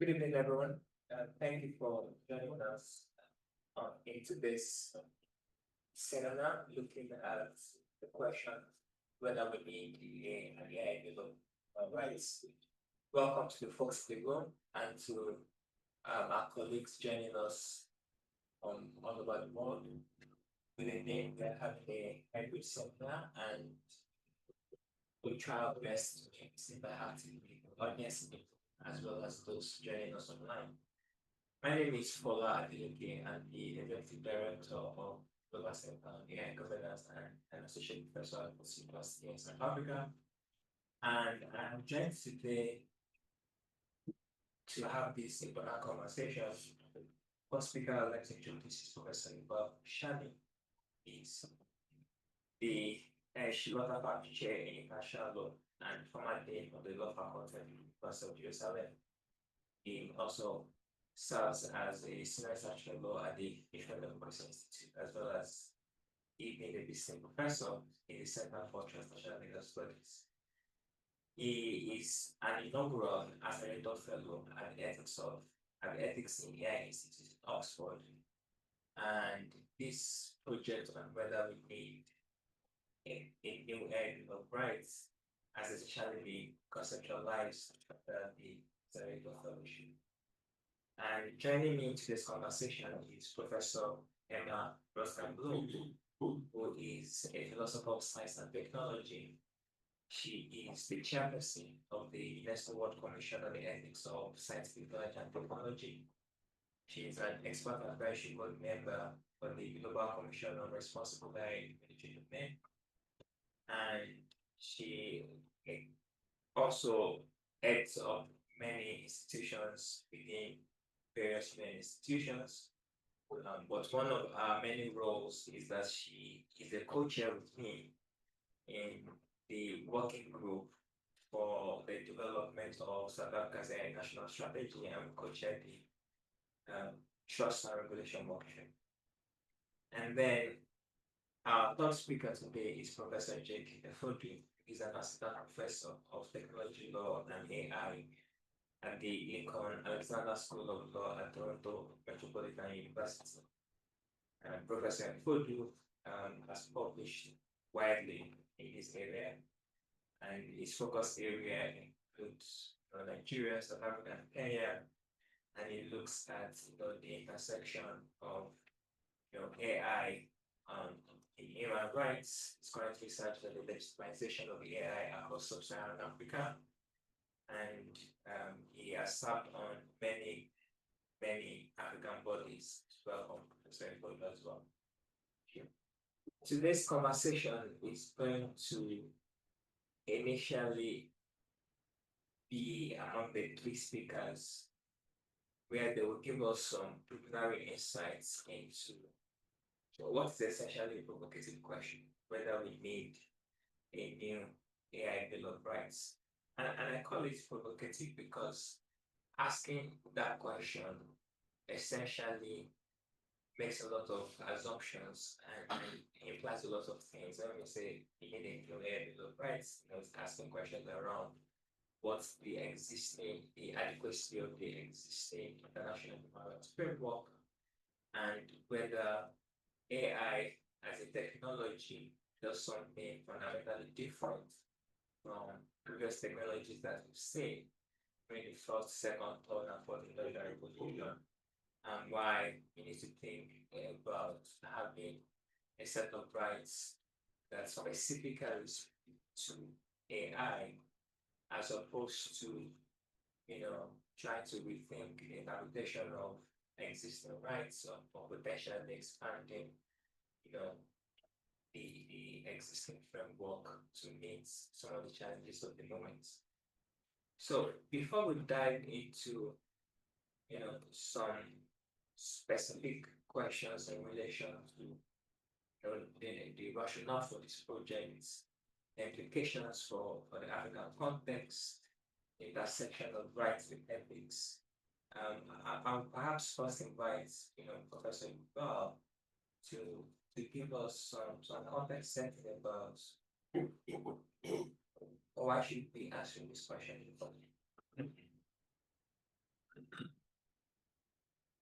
Good evening, everyone. Thank you for joining us into this seminar looking at the question whether we need the AI developed rights. Welcome to the folks in the room and to our colleagues joining us all over the world. Good evening. We have a hybrid seminar and we try our best to make this interactive with the audience as well as those joining us online. My name is Fola Adeleke. I'm the Executive Director of Global Center on AI Governance and an Associate Professor at the University in South Africa. And I'm joined today to have this important conversation. First speaker I'd like to introduce is Professor Bob Shani. He's the Shilota Faculty Chair in International Law and former Dean of the Law Faculty at the University of Jerusalem. He also serves as a senior research fellow at the National Policy Institute, as well as he being a visiting professor in the Center for Transnational Legal Studies. He is an inaugural Accelerator Fellow at the Ethics in AI Institute in Oxford. And this project on whether we need a new area of rights has essentially been conceptualized under the Accelerator Fellowship. And joining me in today's conversation is Professor Emma Rostan-Bloom, who is a philosopher of science and technology. She is the chairperson of the UNESCO World Commission on the Ethics of Scientific Knowledge and Technology. She is an expert advisory board member for the Global Commission on Responsible AI Management of Men. And she also heads of many institutions within various institutions. But one of our many roles is that she is a co-chair with me in the working group for the development of South Africa's national strategy, and co-chair the trust and regulation workshop. And then our third speaker today is Professor Jake Efodi. He's an assistant professor of technology law and AI at the Lincoln Alexander School of Law at Toronto Metropolitan University. Professor Fodu has published widely in this area, and his focus area includes Nigeria, South Africa, and Kenya, and it looks at the intersection of AI in human rights. It's currently researching the legitimization of AI across sub-Saharan Africa. And he has served on many African bodies. Welcome, Professor Ebola, as well. Today's conversation is going to initially be among the three speakers, where they will give us some preliminary insights into what is essentially a provocative question, whether we need a new AI Bill of Rights. And I call it provocative because asking that question essentially makes a lot of assumptions and implies a lot of things. When we say you need a new AI Bill of Rights, it's asking questions around what's the adequacy of the existing international human rights framework, and whether AI as a technology does something fundamentally different from previous technologies that we've seen during the first, second, third, and fourth industrial revolution, and why we need to think about having a set of rights that specifically speak to AI, as opposed to trying to rethink the interpretation of existing rights or potentially expanding the existing framework to meet some of the challenges of the moment. So before we dive into some specific questions in relation to the rationale for this project, the implications for the African context, the intersection of rights with ethics, I'll perhaps first invite Professor Iqbal to give us some context setting about why should we be answering this question.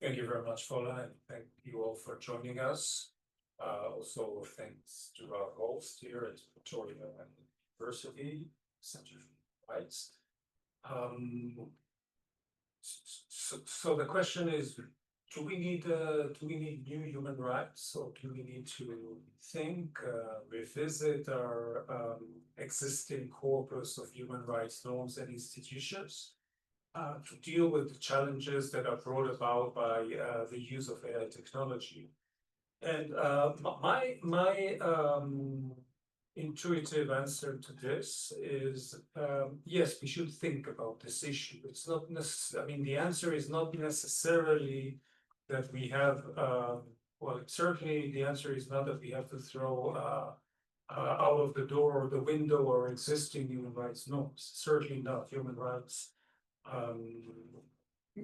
Thank you very much, Fola, and thank you all for joining us. Also, thanks to our host here at Pretoria University Center for Rights. So the question is, do we need new human rights, or do we need to think, revisit our existing corpus of human rights norms and institutions to deal with the challenges that are brought about by the use of AI technology? And my intuitive answer to this is yes, we should think about this issue. It's not necessarily, I mean, the answer is not necessarily that we have, well, certainly the answer is not that we have to throw out of the door or the window our existing human rights norms. Certainly not. Human rights,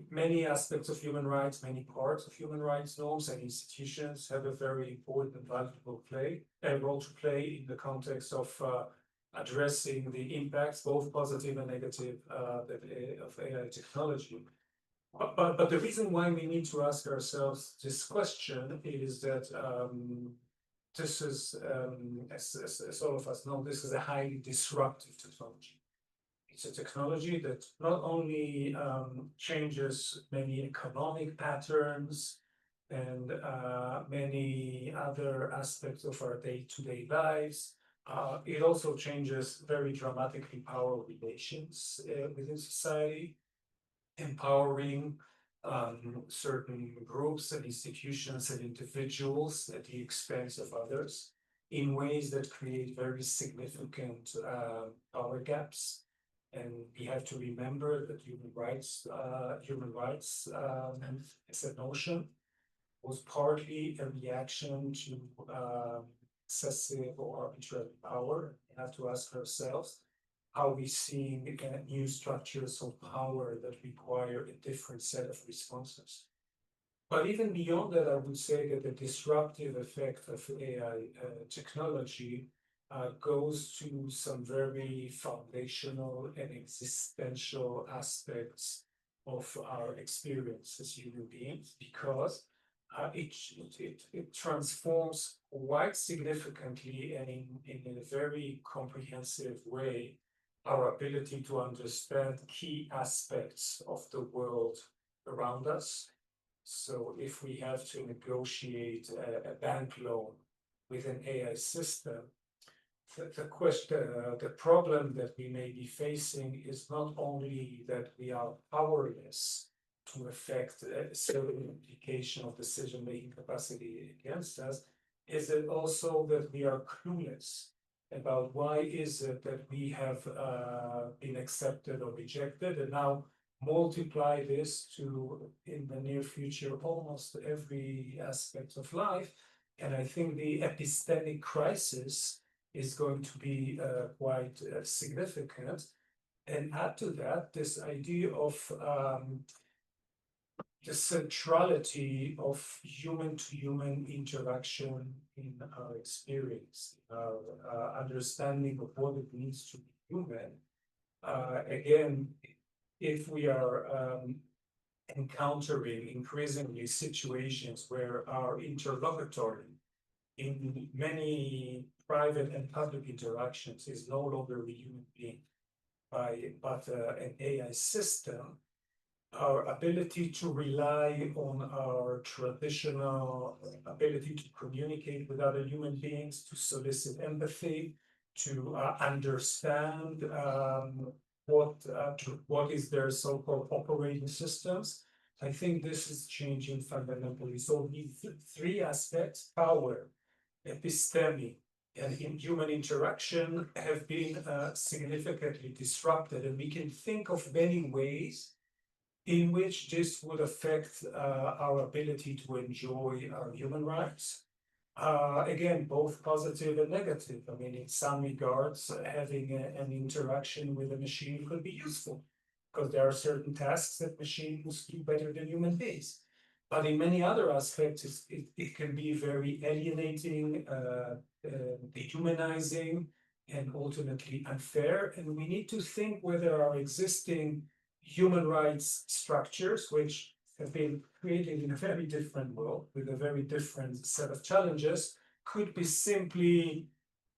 many aspects of human rights, many parts of human rights norms and institutions have a very important and valuable role to play in the context of addressing the impacts, both positive and negative, of AI technology. But the reason why we need to ask ourselves this question is that this is, as all of us know, this is a highly disruptive technology. It's a technology that not only changes many economic patterns and many other aspects of our day-to-day lives, it also changes very dramatically power relations within society, empowering certain groups and institutions and individuals at the expense of others in ways that create very significant power gaps. And we have to remember that human rights as a notion was partly a reaction to excessive or arbitrary power. We have to ask ourselves, are we seeing new structures of power that require a different set of responses? But even beyond that, I would say that the disruptive effect of AI technology goes to some very foundational and existential aspects of our experience as human beings, because it transforms quite significantly and in a very comprehensive way our ability to understand key aspects of the world around us. So if we have to negotiate a bank loan with an AI system, the problem that we may be facing is not only that we are powerless to affect a certain implication of decision-making capacity against us, is it also that we are clueless about why is it that we have been accepted or rejected, and now multiply this to, in the near future, almost every aspect of life. And I think the epistemic crisis is going to be quite significant. And add to that this idea of the centrality of human-to-human interaction in our experience, our understanding of what it means to be human. Again, if we are encountering increasingly situations where our interlocutory in many private and public interactions is no longer a human being, but an AI system, our ability to rely on our traditional ability to communicate with other human beings, to solicit empathy, to understand what is their so-called operating systems. I think this is changing fundamentally. So these three aspects, power, episteme, and in human interaction, have been significantly disrupted. And we can think of many ways in which this would affect our ability to enjoy our human rights. Again, both positive and negative. I mean, in some regards, having an interaction with a machine could be useful, because there are certain tasks that machines do better than human beings. But in many other aspects, it can be very alienating, dehumanizing, and ultimately unfair. And we need to think whether our existing human rights structures, which have been created in a very different world with a very different set of challenges, could be simply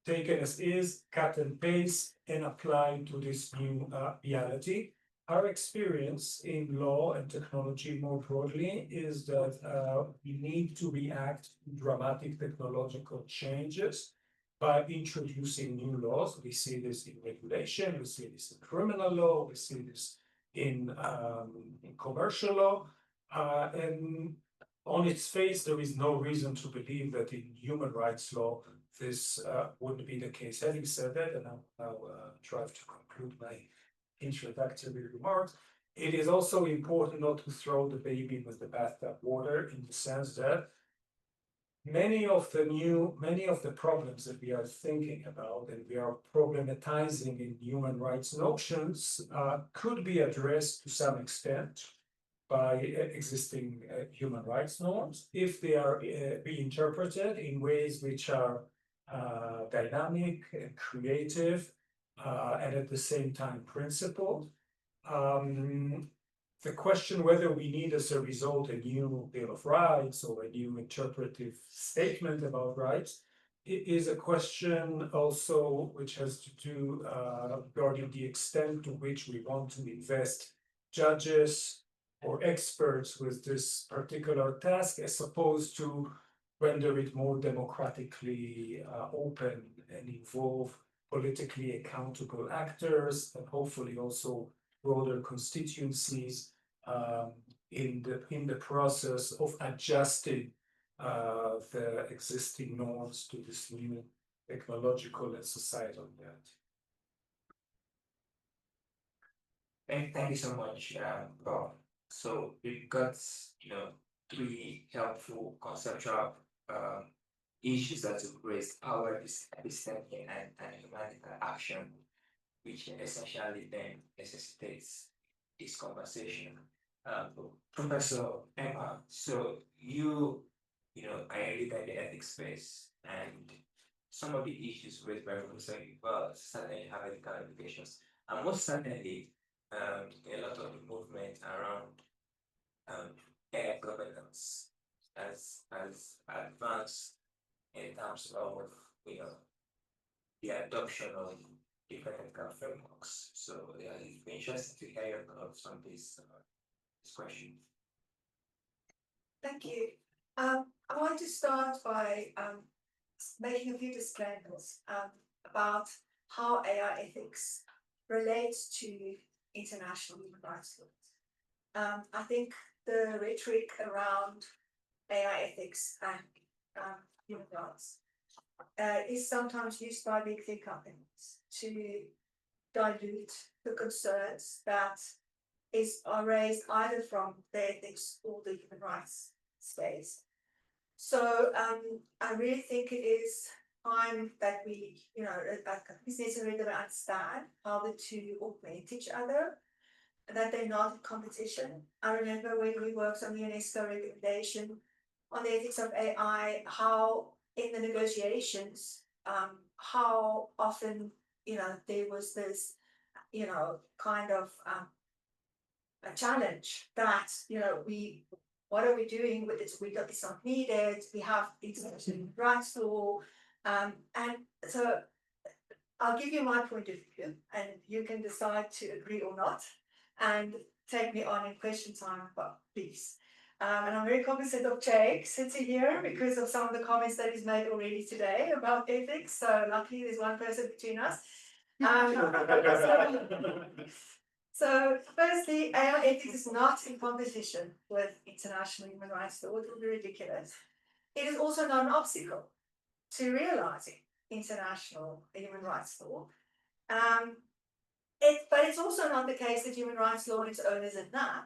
taken as is, cut and paste, and applied to this new reality. Our experience in law and technology more broadly is that we need to react to dramatic technological changes by introducing new laws. We see this in regulation, we see this in criminal law, we see this in commercial law, and on its face, there is no reason to believe that in human rights law this would be the case. Having said that, and I'll now try to conclude my introductory remarks, it is also important not to throw the baby with the bathtub water, in the sense that many of the problems that we are thinking about and we are problematizing in human rights notions could be addressed to some extent by existing human rights norms if they are reinterpreted in ways which are dynamic and creative and at the same time principled. The question whether we need as a result a new Bill of Rights or a new interpretive statement about rights is a question also which has to do regarding the extent to which we want to invest judges or experts with this particular task, as opposed to render it more democratically open and involve politically accountable actors and hopefully also broader constituencies in the process of adjusting the existing norms to this new technological and societal reality. Thank you so much, Bob. So we've got, three helpful conceptual issues that you've raised: power, epistemic, and humanitarian action, which essentially then necessitates this conversation. Professor Emma, so you are a leader in the ethics space, and some of the issues raised by Professor Iqbal certainly have ethical implications, and most certainly a lot of the movement around air governance as advanced in terms of the adoption of different ethical frameworks. So it'd be interesting to hear your thoughts on this question. Thank you. I want to start by making a few disclaimers about how AI ethics relates to international human rights laws. I think the rhetoric around AI ethics and human rights is sometimes used by big tech companies to dilute the concerns that are raised either from the ethics or the human rights space. So I really think it is time that we, it's necessary that we understand how the two augment each other, that they're not in competition. I remember when we worked on the UNESCO recommendation on the ethics of AI, how in the negotiations, how often, there was this, kind of a challenge that, what are we doing with this? It's not needed. We have international human rights law. And so I'll give you my point of view and you can decide to agree or not and take me on in question time, please. And I'm very cognizant of Jake sitting here because of some of the comments that he's made already today about ethics. So luckily there's one person between us. So firstly, AI ethics is not in competition with international human rights law. It would be ridiculous. It is also not an obstacle to realizing international human rights law. But it's also not the case that human rights law on its own is enough,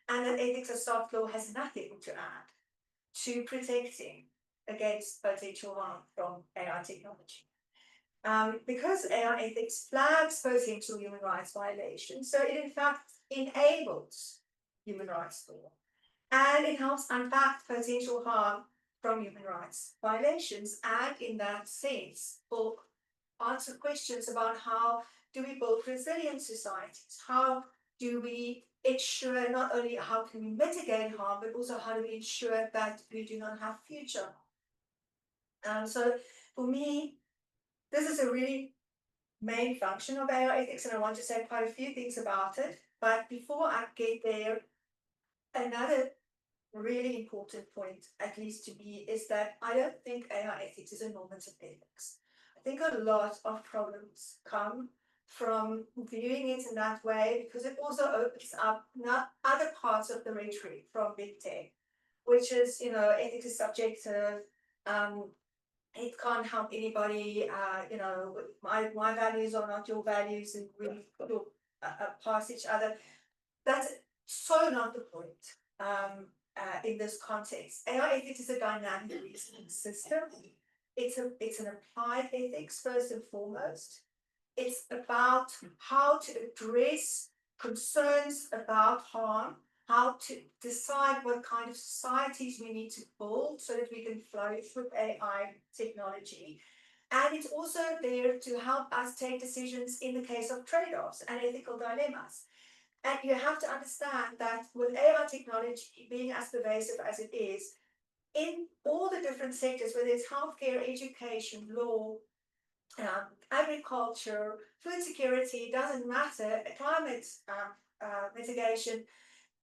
and that ethics as soft law has nothing to add to protecting against potential harm from AI technology. Because AI ethics flags potential human rights violations, so it in fact enables human rights law, and it helps unpack potential harm from human rights violations, and in that sense will answer questions about how do we build resilient societies, how do we ensure not only how can we mitigate harm, but also how do we ensure that we do not have future harm? So for me, this is a really main function of AI ethics, and I want to say quite a few things about it. But before I get there, another really important point, at least to me, is that I don't think AI ethics is a normative ethics. I think a lot of problems come from viewing it in that way because it also opens up not other parts of the rhetoric from big tech, which is, ethics is subjective. Um, it can't help anybody. My values are not your values, and we look past each other. That's so not the point in this context. AI ethics is a dynamic reasoning system. It's an applied ethics first and foremost. It's about how to address concerns about harm, how to decide what kind of societies we need to build so that we can flourish with AI technology. And it's also there to help us take decisions in the case of trade-offs and ethical dilemmas. And you have to understand that with AI technology being as pervasive as it is, in all the different sectors, whether it's healthcare, education, law, agriculture, food security, doesn't matter, climate mitigation,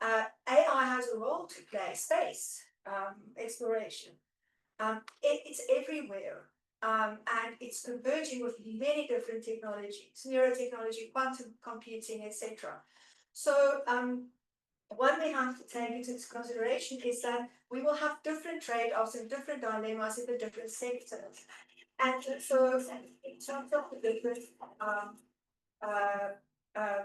AI has a role to play, space exploration. It's everywhere. And it's converging with many different technologies, neurotechnology, quantum computing, etc. So what we have to take into consideration is that we will have different trade-offs and different dilemmas in the different sectors. And so in terms of the different uh, uh,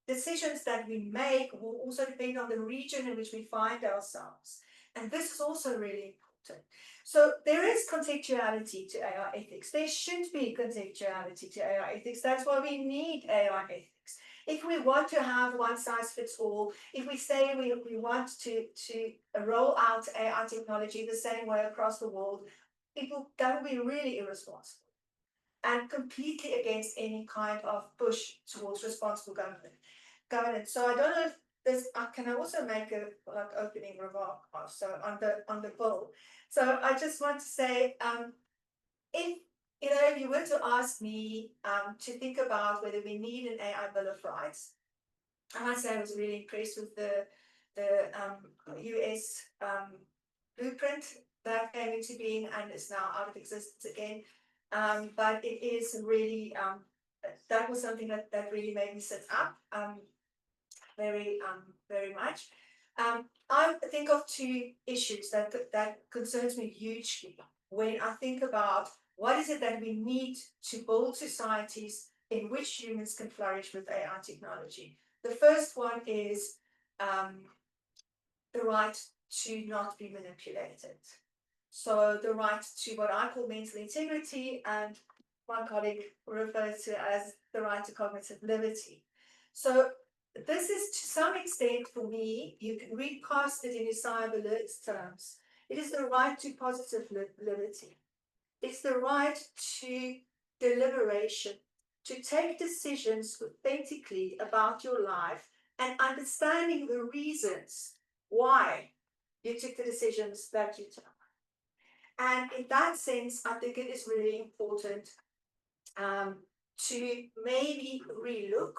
decisions that we make will also depend on the region in which we find ourselves. And this is also really important. So there is contextuality to AI ethics. There should be contextuality to AI ethics. That's why we need AI ethics. If we want to have one size fits all, if we say we want to roll out AI technology the same way across the world, that will be really irresponsible and completely against any kind of push towards responsible governance. So I don't know if this. Can I also make a opening remark also on the bill? So I just want to say, if if you were to ask me to think about whether we need an AI Bill of Rights, I must say I was really impressed with the US blueprint that came into being and is now out of existence again. But it is really that was something that really made me sit up very much. I think of two issues that concerns me hugely when I think about what is it that we need to build societies in which humans can flourish with AI technology. The first one is the right to not be manipulated. So the right to what I call mental integrity, and one colleague refers to as the right to cognitive liberty. So this is to some extent for me, you can recast it in Isaiah Berlin's terms. It is the right to positive liberty. It's the right to deliberation, to take decisions authentically about your life and understanding the reasons why you took the decisions that you took. And in that sense, I think it is really important to maybe relook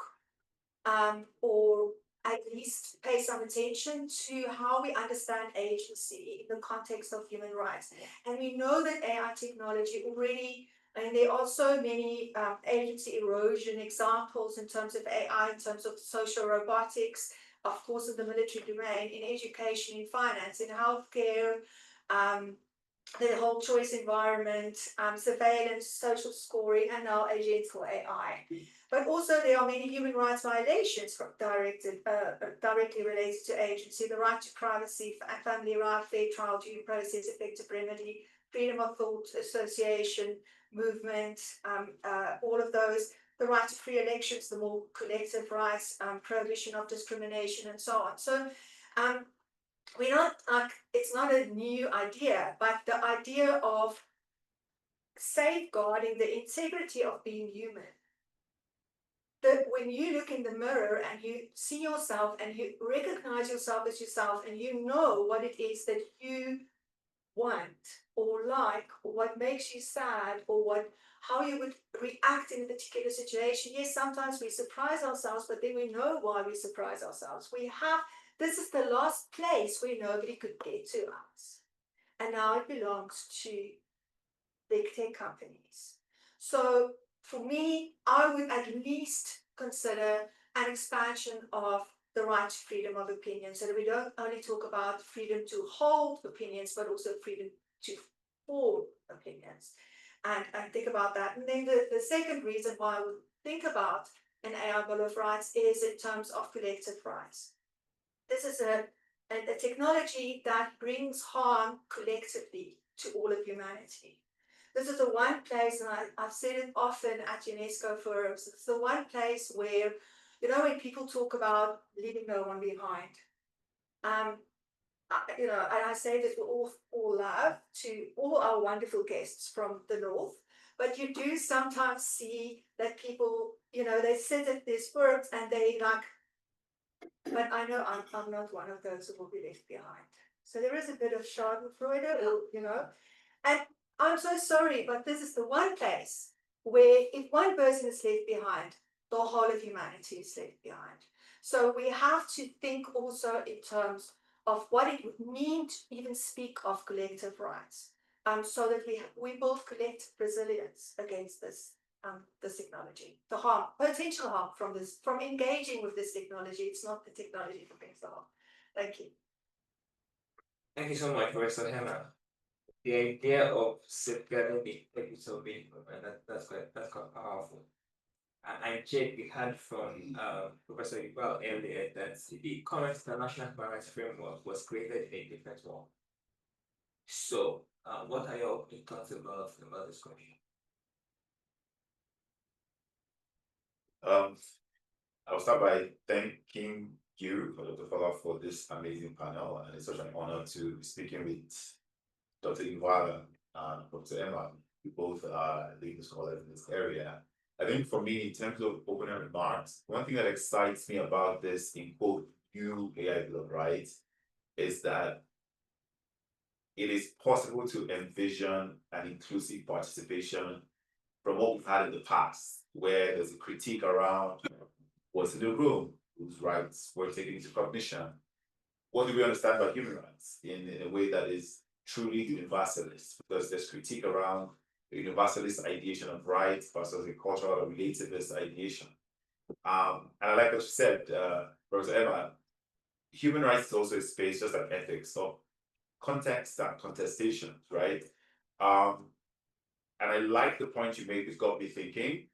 or at least pay some attention to how we understand agency in the context of human rights. And we know that AI technology already, and there are so many agency erosion examples in terms of AI, in terms of social robotics, of course, in the military domain, in education, in finance, in healthcare, the whole choice environment, surveillance, social scoring, and now agents for AI. But also there are many human rights violations directly related to agency, the right to privacy, family right, fair trial, due process, effective remedy, freedom of thought, association, movement, all of those, the right to free elections, the more collective rights, prohibition of discrimination, and so on. So we're not it's not a new idea, but the idea of safeguarding the integrity of being human that when you look in the mirror and you see yourself and you recognize yourself as yourself and you know what it is that you want or like or what makes you sad or what how you would react in a particular situation. Yes, sometimes we surprise ourselves, but then we know why we surprise ourselves. We have this is the last place where nobody could get to us. And now it belongs to big tech companies. So for me, I would at least consider an expansion of the right to freedom of opinion so that we don't only talk about freedom to hold opinions, but also freedom to form opinions. And think about that. And then the second reason why I would think about an AI Bill of Rights is in terms of collective rights. This is a technology that brings harm collectively to all of humanity. This is the one place, and I've said it often at UNESCO forums, it's the one place where, when people talk about leaving no one behind, and I say this with all love to all our wonderful guests from the north, but you do sometimes see that people, they sit at these forums and they like, but I know I'm not one of those who will be left behind. So there is a bit of Schadenfreude, and I'm so sorry, but this is the one place where if one person is left behind, the whole of humanity is left behind. So we have to think also in terms of what it would mean to even speak of collective rights, so that we build collective resilience against this technology, the harm, potential harm from engaging with this technology. It's not the technology that brings the harm. Thank you. Thank you so much, Professor Hannah. The idea of safeguarding the equity of being, that's quite powerful. And Jake, we heard from Professor Iqbal earlier that the current international human rights framework was created in a different one. So, what are your thoughts about this question? I'll start by thanking you, Dr. Fala, for this amazing panel, and it's such an honor to be speaking with Dr. Iwala and Dr. Emma, who both are leading scholars in this area. I think for me, in terms of opening remarks, one thing that excites me about this, in quote, new AI Bill of Rights, is that it is possible to envision an inclusive participation from what we've had in the past, where there's a critique around what's in the room, whose rights were taken into cognition. What do we understand by human rights in a way that is truly universalist? Because there's critique around the universalist ideation of rights versus a cultural or relativist ideation. And I like what you said, Professor Emma, human rights is also a space, just like ethics, of context and contestation, right? And I like the point you made, which got me thinking.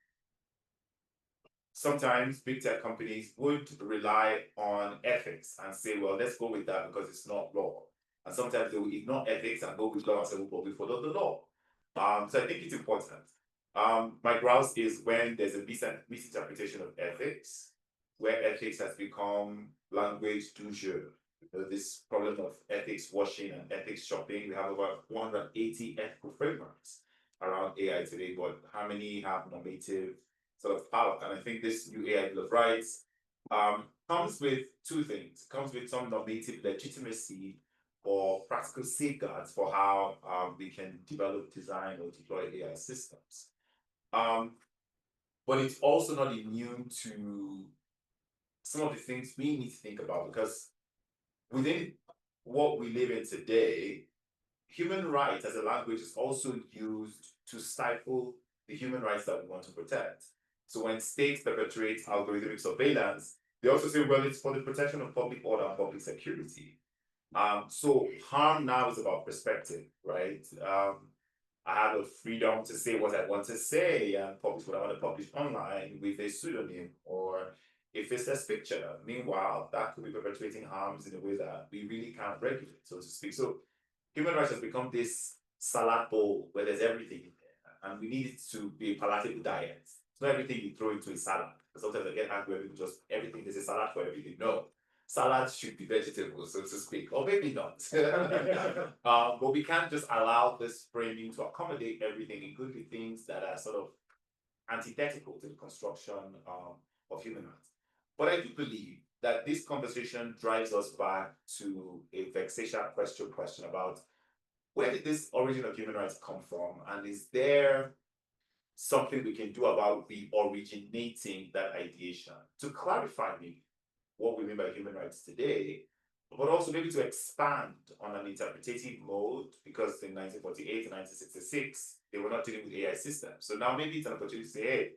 Sometimes big tech companies would rely on ethics and say, well, let's go with that because it's not law. And sometimes they will ignore ethics and go with law and say, well, we follow the law. So I think it's important. My grouse is when there's a misinterpretation of ethics, where ethics has become language du jour. This problem of ethics washing and ethics shopping, we have about 180 ethical frameworks around AI today, but how many have normative sort of power? And I think this new AI Bill of Rights comes with two things. It comes with some normative legitimacy or practical safeguards for how we can develop, design, or deploy AI systems. But it's also not immune to some of the things we need to think about, because within what we live in today, human rights as a language is also used to stifle the human rights that we want to protect. So when states perpetrate algorithmic surveillance, they also say, well, it's for the protection of public order and public security. So harm now is about perspective, right? I have a freedom to say what I want to say and publish what I want to publish online with a pseudonym or a faceless picture. Meanwhile, that could be perpetuating harms in a way that we really can't regulate, so to speak. So human rights has become this salad bowl where there's everything in there, and we need it to be a palatable diet. It's not everything you throw into a salad. Sometimes I get angry when people just everything, there's a salad for everything. No, salad should be vegetables, so to speak, or maybe not. But we can't just allow this framing to accommodate everything, including things that are sort of antithetical to the construction of human rights. But I do believe that this conversation drives us back to a vexatious question about where did this origin of human rights come from, and is there something we can do about re-originating that ideation? To clarify maybe what we mean by human rights today, but also maybe to expand on an interpretative mode, because in 1948 and 1966, they were not dealing with AI systems. So now maybe it's an opportunity to say, hey,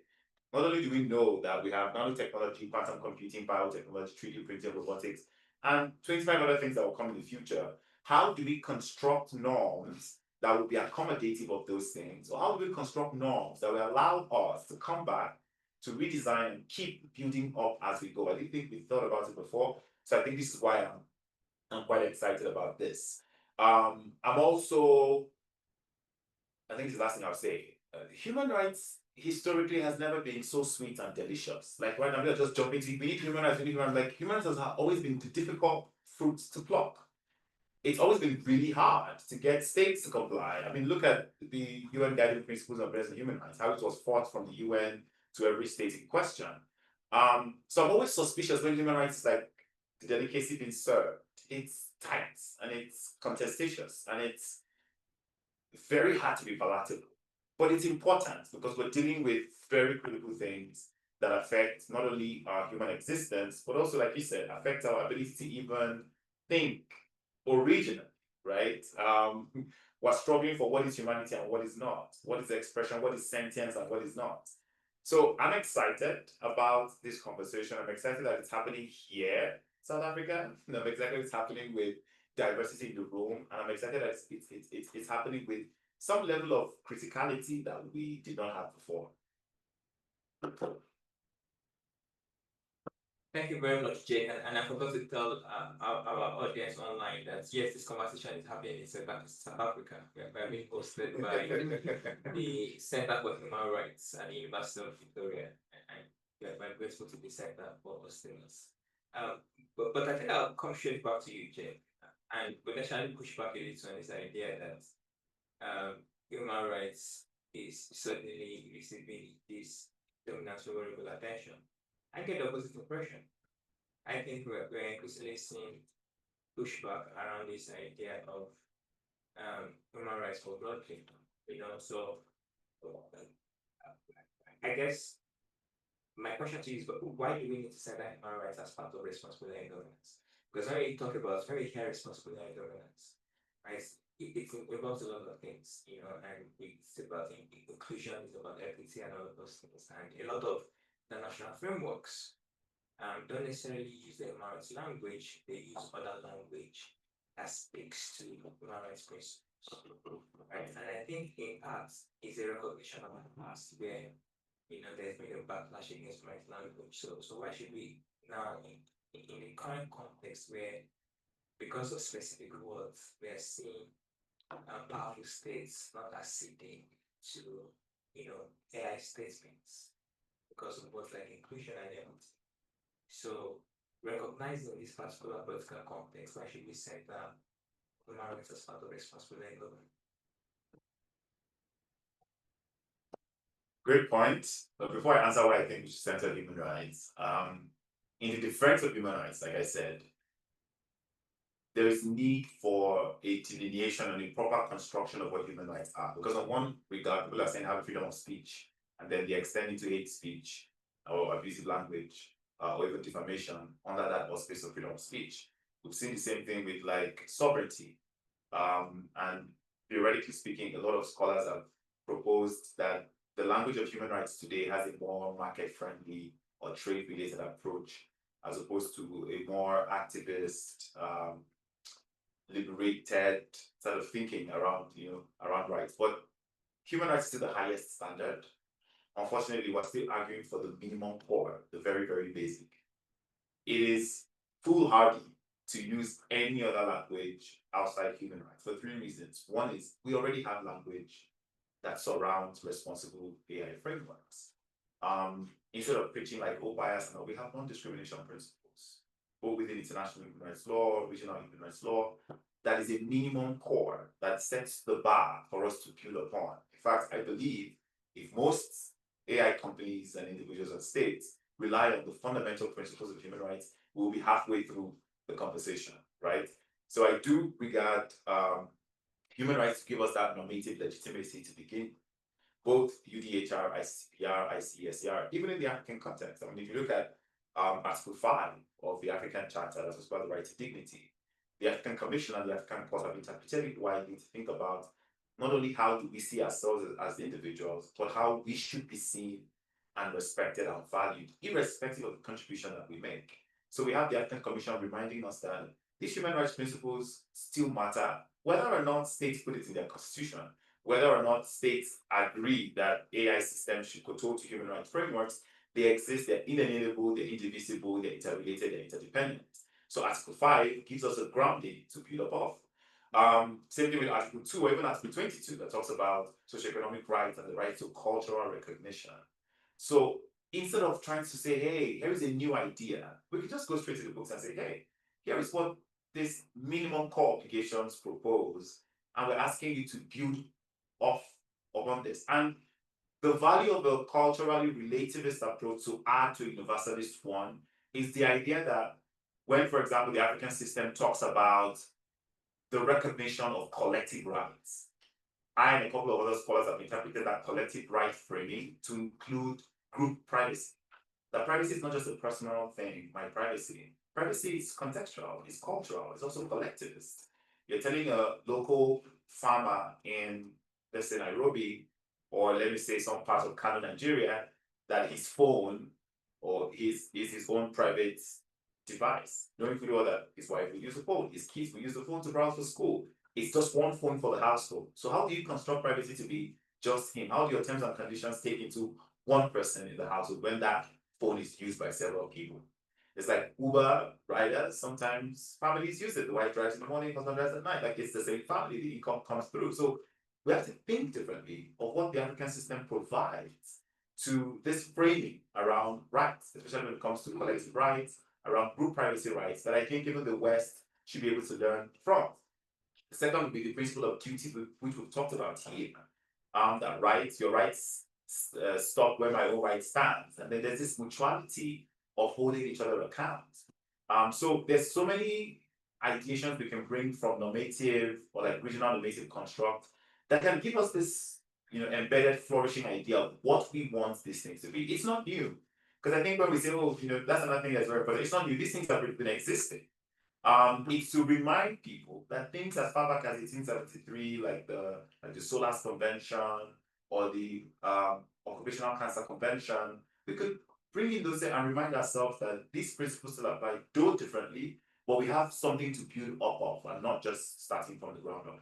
not only do we know that we have nanotechnology, quantum computing, biotechnology, 3D printing, robotics, and 25 other things that will come in the future, how do we construct norms that will be accommodative of those things? Or how do we construct norms that will allow us to come back, to redesign and keep building up as we go? I didn't think we thought about it before. So I think this is why I'm quite excited about this. I'm also, I think it's the last thing I'll say. Human rights historically has never been so sweet and delicious. Like right now, we're just jumping to we need human rights, we need human rights. Like human rights has always been the difficult fruits to pluck. It's always been really hard to get states to comply. I mean, look at the UN Guiding Principles on Basic Human Rights, how it was fought from the UN to every state in question. So I'm always suspicious when human rights is like the delicacy being served. It's tight and it's contestatious and it's very hard to be palatable. But it's important because we're dealing with very critical things that affect not only our human existence, but also, like you said, affect our ability to even think originally, right? We're struggling for what is humanity and what is not, what is expression, what is sentience, and what is not. So I'm excited about this conversation. I'm excited that it's happening here, South Africa. I'm excited it's happening with diversity in the room, and I'm excited that it's happening with some level of criticality that we did not have before. Thank you very much, Jake. And I forgot to tell our audience online that yes, this conversation is happening in South Africa. We're being hosted by the Center for Human Rights at the University of Pretoria, and we're grateful to the center for hosting us. But I think I'll come straight back to you, Jake, and potentially push back a little on this idea that human rights is certainly receiving this dominant favorable attention. I get the opposite impression. I think we're increasingly seeing pushback around this idea of human rights for blood kingdom. So I guess my question to you is, why do we need to set that human rights as part of responsible AI governance? Because when you talk about very high responsible AI governance, right? It involves a lot of things, and it's about inclusion, it's about equity and all of those things. And a lot of the national frameworks don't necessarily use the human rights language, they use other language that speaks to human rights principles. Right? And I think in part is a recognition of the past where there's been a backlash against human rights language. So why should we now in the current context where because of specific words we are seeing powerful states not acceding to AI statements because of words like inclusion and equity. So recognizing this particular political context, why should we set that human rights as part of responsible AI government? Great point. But before I answer why I think we should center human rights, in the defense of human rights, like I said, there is need for a delineation and a proper construction of what human rights are. Because on one regard, people are saying have freedom of speech, and then they extend it to hate speech or abusive language or even defamation under that auspice of freedom of speech. We've seen the same thing with like sovereignty. And theoretically speaking, a lot of scholars have proposed that the language of human rights today has a more market-friendly or trade-related approach as opposed to a more activist, liberated sort of thinking around rights. But human rights is still the highest standard. Unfortunately, we're still arguing for the minimum core, the very, very basic. It is foolhardy to use any other language outside human rights for three reasons. One is we already have language that surrounds responsible AI frameworks. Instead of preaching like, oh, bias, no, we have non-discrimination principles, both within international human rights law, regional human rights law. That is a minimum core that sets the bar for us to build upon. In fact, I believe if most AI companies and individuals and states rely on the fundamental principles of human rights, we'll be halfway through the conversation, right? So I do regard human rights to give us that normative legitimacy to begin. Both UDHR, ICCPR, ICSCR, even in the African context. I mean, if you look at Article 5 of the African Charter that talks about the right to dignity, the African Commission and the African Court have interpreted it widely to think about not only how do we see ourselves as individuals, but how we should be seen and respected and valued, irrespective of the contribution that we make. So we have the African Commission reminding us that these human rights principles still matter, whether or not states put it in their constitution, whether or not states agree that AI systems should control to human rights frameworks, they exist, they're inalienable, they're indivisible, they're interrelated, they're interdependent. So Article 5 gives us a grounding to build up of. Same thing with Article 2 or even Article 22 that talks about socioeconomic rights and the right to cultural recognition. So instead of trying to say, hey, here is a new idea, we can just go straight to the books and say, hey, here is what these minimum core obligations propose, and we're asking you to build off upon this. And the value of a culturally relativist approach to add to a universalist one is the idea that when, for example, the African system talks about the recognition of collective rights, I and a couple of other scholars have interpreted that collective right framing to include group privacy. That privacy is not just a personal thing, my privacy. Privacy is contextual, it's cultural, it's also collectivist. You're telling a local farmer in, let's say, Nairobi, or let me say some parts of Kano, Nigeria, that his phone or is his own private device. Knowing fully well that his wife will use the phone, his kids will use the phone to browse for school. It's just one phone for the household. So how do you construct privacy to be just him? How do your terms and conditions take into one person in the household when that phone is used by several people? It's like Uber riders, sometimes families use it. The wife drives in the morning, husband drives at night. Like it's the same family, the income comes through. So we have to think differently of what the African system provides to this framing around rights, especially when it comes to collective rights, around group privacy rights, that I think even the West should be able to learn from. The second would be the principle of duty, which we've talked about here. That rights, your rights stop where my own right stands. And then there's this mutuality of holding each other account. So there's so many ideations we can bring from normative or like regional normative construct that can give us this, embedded flourishing idea of what we want these things to be. It's not new. Because I think when we say, oh, that's another thing that's very important, it's not new, these things have been existing. It's to remind people that things as far back as 1873, like the SOLAS Convention or the Occupational Cancer Convention, we could bring in those and remind ourselves that these principles still apply, though differently, but we have something to build up of and not just starting from the ground up.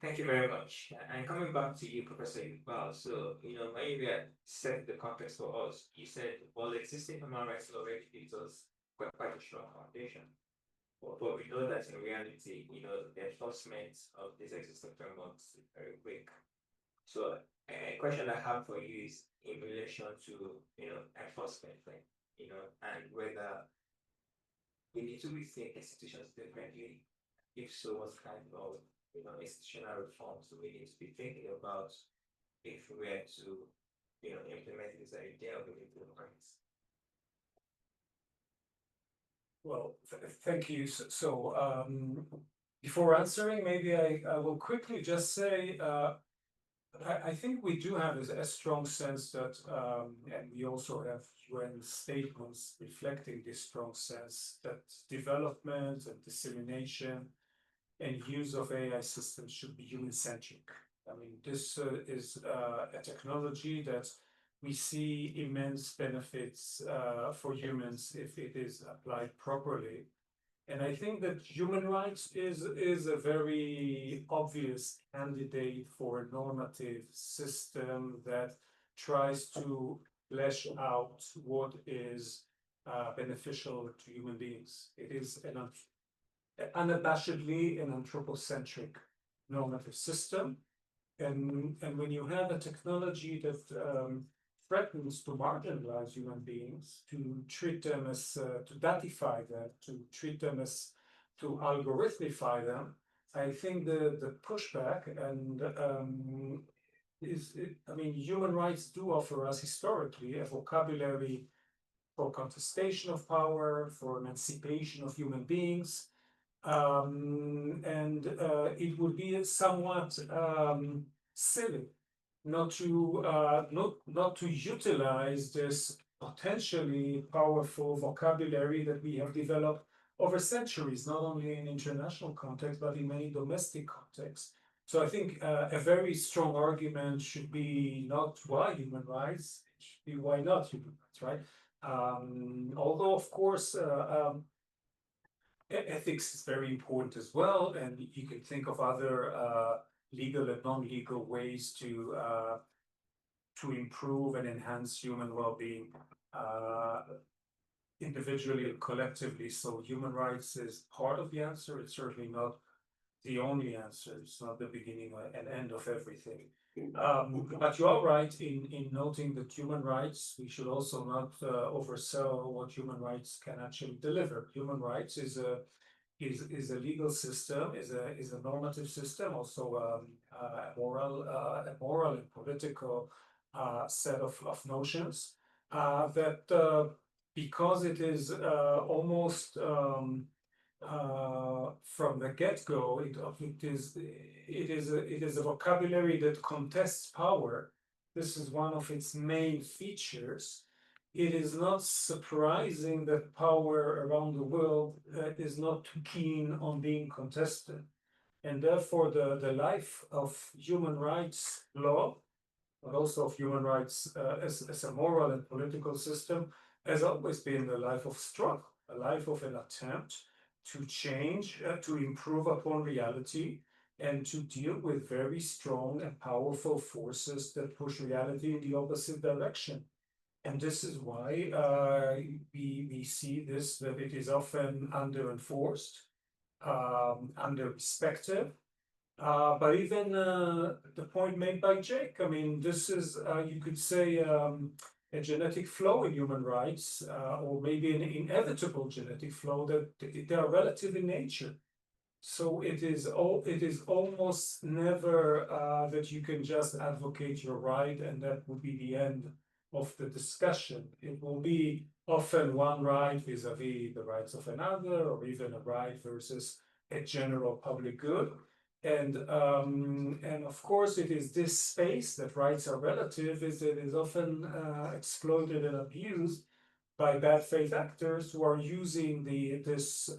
Thank you very much. And coming back to you, Professor Iqbal, so, when you set the context for us, you said, well, existing human rights law already gives us quite a strong foundation. But we know that in reality, the enforcement of these existing frameworks is very weak. So a question I have for you is in relation to, enforcement, and whether we need to rethink institutions differently. If so, what kind of institutional reforms do we need to be thinking about if we were to, implement this idea of human rights? Well, thank you. So, before answering, maybe I will quickly just say, I think we do have a strong sense that, and we also have UN statements reflecting this strong sense that development and dissemination and use of AI systems should be human-centric. I mean, this is a technology that we see immense benefits for humans if it is applied properly. And I think that human rights is a very obvious candidate for a normative system that tries to flesh out what is beneficial to human beings. It is unabashedly an anthropocentric normative system. And when you have a technology that threatens to marginalize human beings, to treat them as, to datify them, to treat them as, to algorithmify them, I think the pushback and I mean, human rights do offer us historically a vocabulary for contestation of power, for emancipation of human beings. And it would be somewhat silly not to utilize this potentially powerful vocabulary that we have developed over centuries, not only in international context, but in many domestic contexts. So I think a very strong argument should be not why human rights, it should be why not human rights, right? Although, of course, ethics is very important as well, and you can think of other legal and non-legal ways to improve and enhance human well-being individually and collectively. So human rights is part of the answer. It's certainly not the only answer. It's not the beginning and end of everything. But you are right in noting that human rights, we should also not oversell what human rights can actually deliver. Human rights is a legal system, is a normative system, also a moral and political set of notions that because it is almost from the get-go, it is a vocabulary that contests power. This is one of its main features. It is not surprising that power around the world is not too keen on being contested. And therefore, the life of human rights law, but also of human rights as a moral and political system, has always been the life of struggle, a life of an attempt to change, to improve upon reality, and to deal with very strong and powerful forces that push reality in the opposite direction. And this is why we see this, that it is often under-enforced, under-respected. But even the point made by Jake, I mean, this is, you could say, a genetic flow in human rights, or maybe an inevitable genetic flow that they are relative in nature. So it is almost never that you can just advocate your right and that would be the end of the discussion. It will be often one right vis-a-vis the rights of another, or even a right versus a general public good. And of course, it is this space that rights are relative, is often exploited and abused by bad faith actors who are using this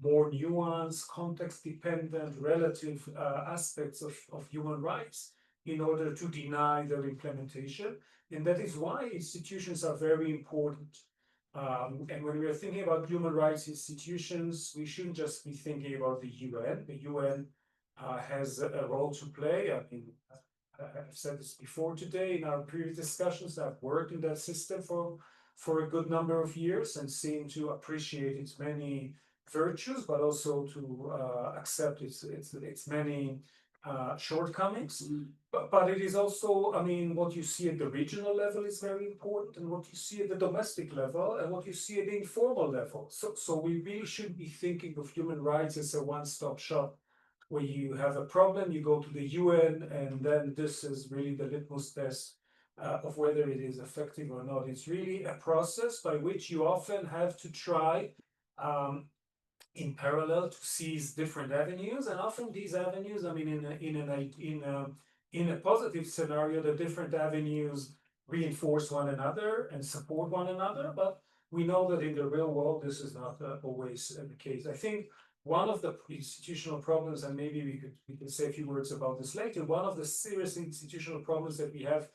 more nuanced, context-dependent, relative aspects of human rights in order to deny their implementation. And that is why institutions are very important. And when we are thinking about human rights institutions, we shouldn't just be thinking about the UN. The UN has a role to play. I mean, I've said this before today in our previous discussions. I've worked in that system for a good number of years and seem to appreciate its many virtues, but also to accept its many shortcomings. But it is also, I mean, what you see at the regional level is very important, and what you see at the domestic level, and what you see at the informal level. So we really should be thinking of human rights as a one-stop shop, where you have a problem, you go to the UN, and then this is really the litmus test of whether it is effective or not. It's really a process by which you often have to try in parallel to seize different avenues, and often these avenues, I mean, in a positive scenario, the different avenues reinforce one another and support one another. But we know that in the real world, this is not always the case. I think one of the institutional problems, and maybe we can say a few words about this later, one of the serious institutional problems that we have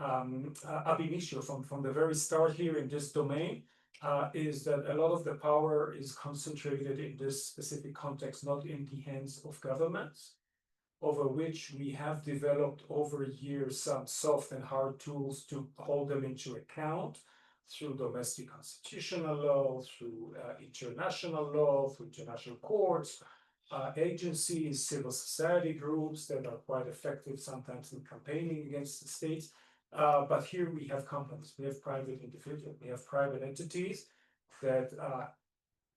ab initio from the very start here in this domain is that a lot of the power is concentrated in this specific context, not in the hands of governments, over which we have developed over years some soft and hard tools to hold them into account through domestic constitutional law, through international law, through international courts, agencies, civil society groups that are quite effective sometimes in campaigning against the states. But here we have companies, we have private individuals, we have private entities that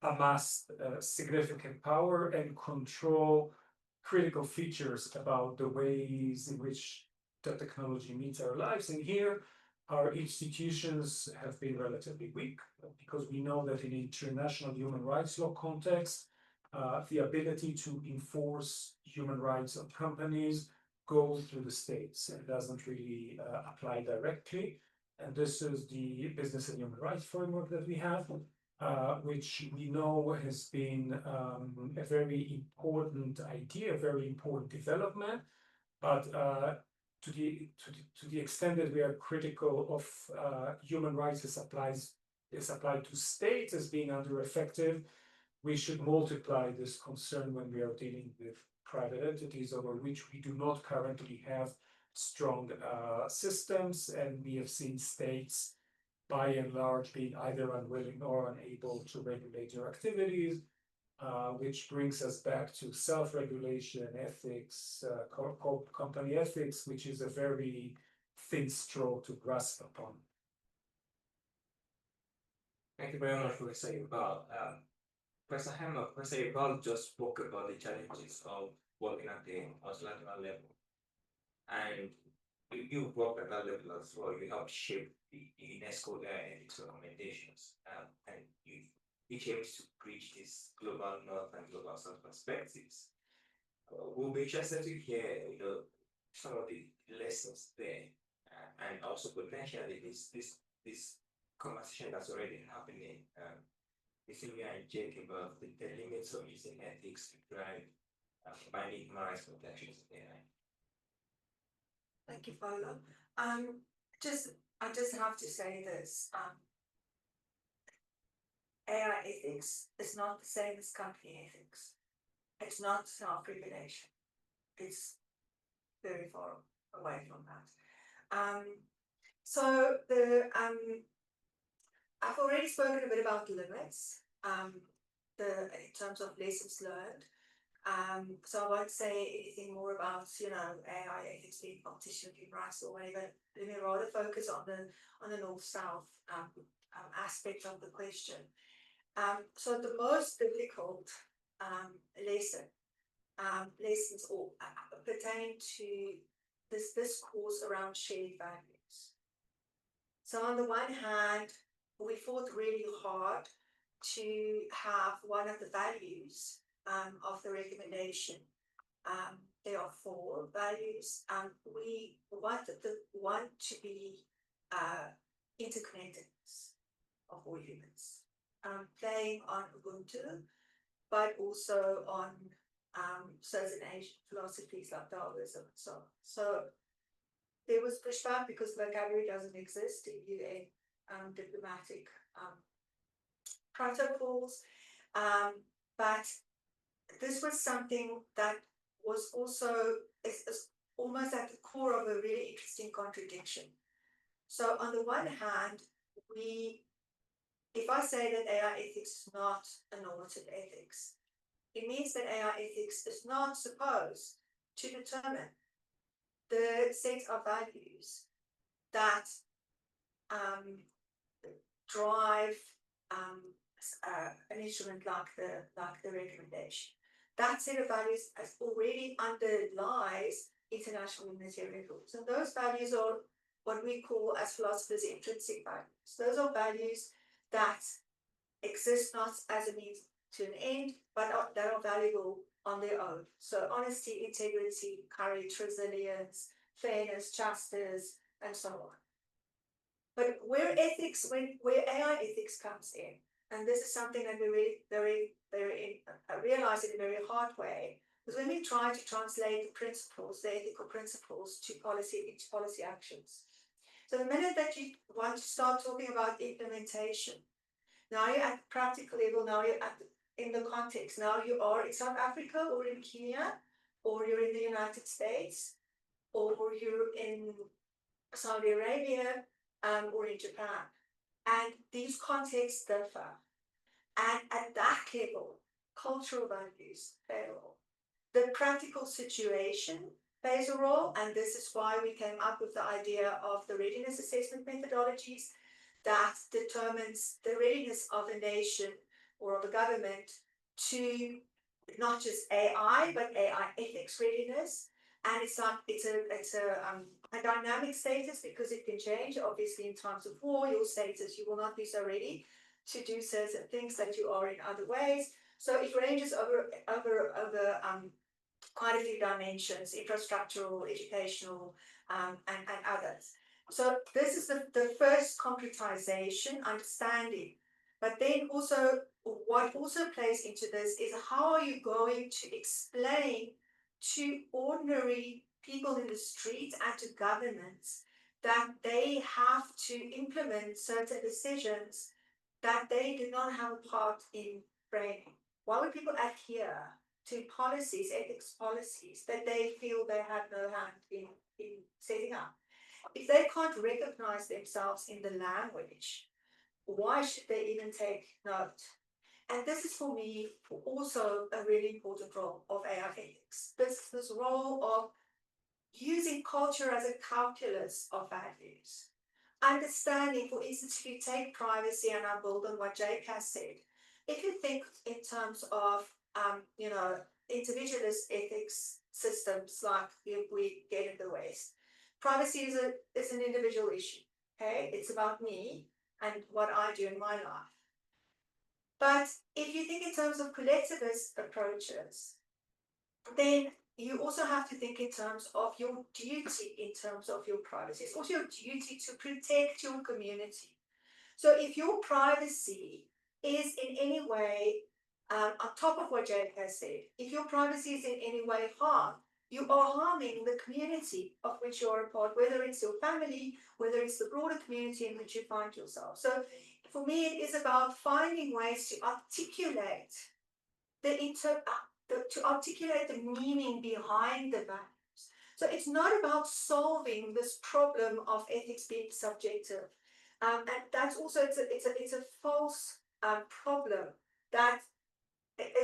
amass significant power and control critical features about the ways in which that technology meets our lives. And here, our institutions have been relatively weak because we know that in international human rights law context, the ability to enforce human rights on companies goes through the states and doesn't really apply directly. And this is the business and human rights framework that we have, which we know has been a very important idea, a very important development. But to the extent that we are critical of human rights as applied to states as being under-effective, we should multiply this concern when we are dealing with private entities over which we do not currently have strong systems, and we have seen states by and large being either unwilling or unable to regulate their activities, which brings us back to self-regulation, ethics, company ethics, which is a very thin straw to grasp upon. Thank you very much, Professor Iqbal. Professor Hammer, Professor Iqbal just spoke about the challenges of working at the multilateral level. And you worked at that level as well. You helped shape the UNESCO ethics recommendations, and you each aims to bridge these global north and global south perspectives. We'll be interested to hear, some of the lessons there, and also potentially this conversation that's already happening between you and Jake about the limits of using ethics to drive finding human rights protections in AI. Thank you, Paolo. I just have to say this. AI ethics is not the same as company ethics. It's not self-regulation. It's very far away from that. So I've already spoken a bit about limits, in terms of lessons learned. So I won't say anything more about, AI ethics being competition of human rights or whatever. Let me rather focus on the north-south aspect of the question. So the most difficult lessons all pertain to this discourse around shared values. So on the one hand, we fought really hard to have one of the values of the recommendation. There are 4 values. We wanted the one to be interconnectedness of all humans, playing on Ubuntu, but also on certain Asian philosophies like Taoism and so on. So there was pushback because vocabulary doesn't exist in UN diplomatic protocols, but this was something that was also is almost at the core of a really interesting contradiction. So on the one hand, if I say that AI ethics is not a normative ethics, it means that AI ethics is not supposed to determine the set of values that drive an instrument like the recommendation. That set of values has already underlies international humanitarian rules, and those values are what we call as philosophers intrinsic values. Those are values that exist not as a means to an end, but that are valuable on their own. So honesty, integrity, courage, resilience, fairness, justice, and so on. But where AI ethics comes in, and this is something that we really realize in a very hard way, is when we try to translate the principles, the ethical principles, to policy actions. So the minute that you want to start talking about implementation, now you're at the practical level, now you're in the context, now you are in South Africa or in Kenya, or you're in the United States, or you're in Saudi Arabia, or in Japan. And these contexts differ. And at that level, cultural values play a role. The practical situation plays a role, and this is why we came up with the idea of the readiness assessment methodologies that determines the readiness of a nation or of a government to not just AI, but AI ethics readiness, And it's like a dynamic status because it can change. Obviously, in times of war, your status, you will not be so ready to do certain things that you are in other ways. So it ranges over quite a few dimensions: infrastructural, educational, and others. So this is the first concretization, understanding. But then also, what also plays into this is how are you going to explain to ordinary people in the street and to governments that they have to implement certain decisions that they do not have a part in framing? Why would people adhere to policies, ethics policies, that they feel they have no hand in setting up? If they can't recognize themselves in the language, why should they even take note? And this is for me also a really important role of AI ethics. This role of using culture as a calculus of values. Understanding, for instance, if you take privacy, and I build on what Jake has said, if you think in terms of, individualist ethics systems like we get in the West, privacy is an individual issue. Okay, it's about me and what I do in my life. But if you think in terms of collectivist approaches, then you also have to think in terms of your duty, in terms of your privacy. It's also your duty to protect your community. So if your privacy is in any way, on top of what Jade has said, if your privacy is in any way harmed, you are harming the community of which you're a part, whether it's your family, whether it's the broader community in which you find yourself. So for me, it is about finding ways to articulate to articulate the meaning behind the values. So it's not about solving this problem of ethics being subjective, and that's also it's a false problem that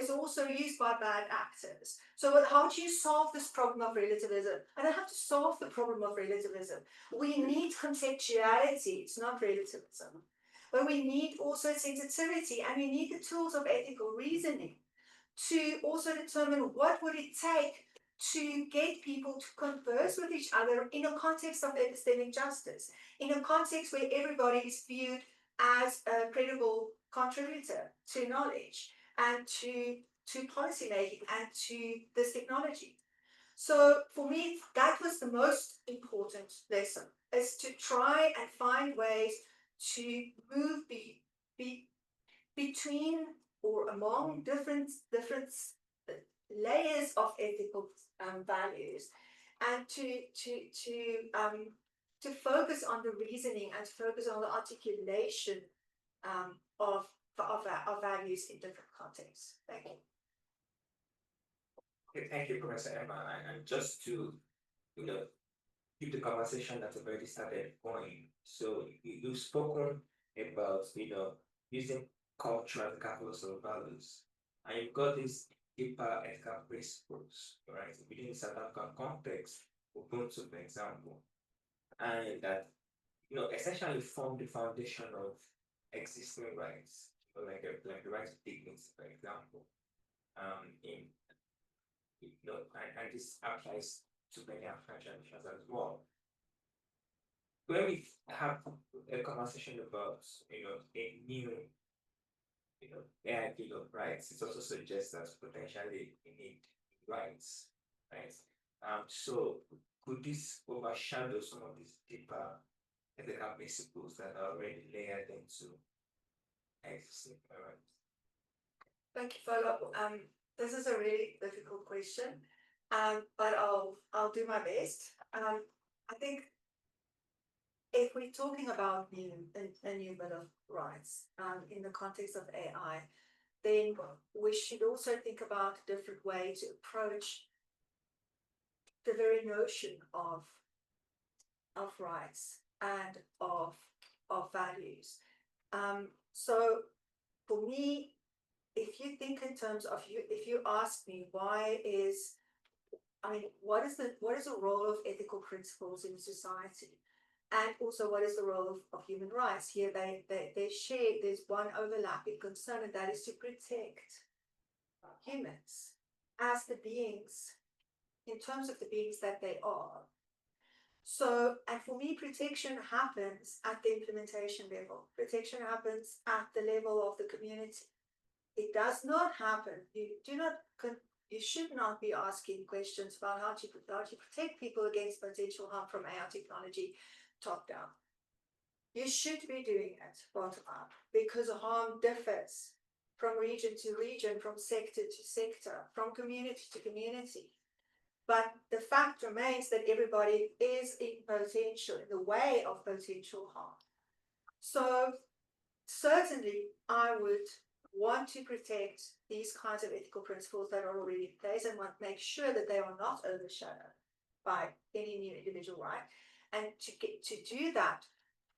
is also used by bad actors. So how do you solve this problem of relativism? I don't have to solve the problem of relativism. We need contextuality. It's not relativism, but we need also sensitivity, and we need the tools of ethical reasoning to also determine what would it take to get people to converse with each other in a context of epistemic justice, in a context where everybody is viewed as a credible contributor to knowledge and to policy making and to this technology. So for me, that was the most important lesson, is to try and find ways to move between or among different layers of ethical values, and to focus on the reasoning and to focus on the articulation of values in different contexts. Thank you. Okay, thank you, Professor Emma. And just to, keep the conversation that already started going. So you've spoken about, using culture as a calculus of values. And you've got these deeper ethical principles, right, within the South African context, Ubuntu, for example, and that, essentially form the foundation of existing rights, like the right to dignity, for example, and this applies to many African traditions as well. When we have a conversation about, a new, AI Bill of Rights, it also suggests that potentially we need rights, right? So could this overshadow some of these deeper ethical principles that are already layered into existing rights? Thank you, Folo. This is a really difficult question, but I'll do my best. I think if we're talking about a new Bill of Rights in the context of AI, then we should also think about a different way to approach the very notion of rights and of values. So for me, if you think in terms of if you ask me what is the role of ethical principles in society, and also what is the role of human rights? Here they share, there's one overlapping concern, and that is to protect humans as the beings in terms of the beings that they are. So, and for me, protection happens at the implementation level. Protection happens at the level of the community. It does not happen. You should not be asking questions about how to protect people against potential harm from AI technology top down. You should be doing it bottom up, because harm differs from region to region, from sector to sector, from community to community. But the fact remains that everybody is in the way of potential harm. So certainly I would want to protect these kinds of ethical principles that are already in place, and want to make sure that they are not overshadowed by any new individual right. And to do that,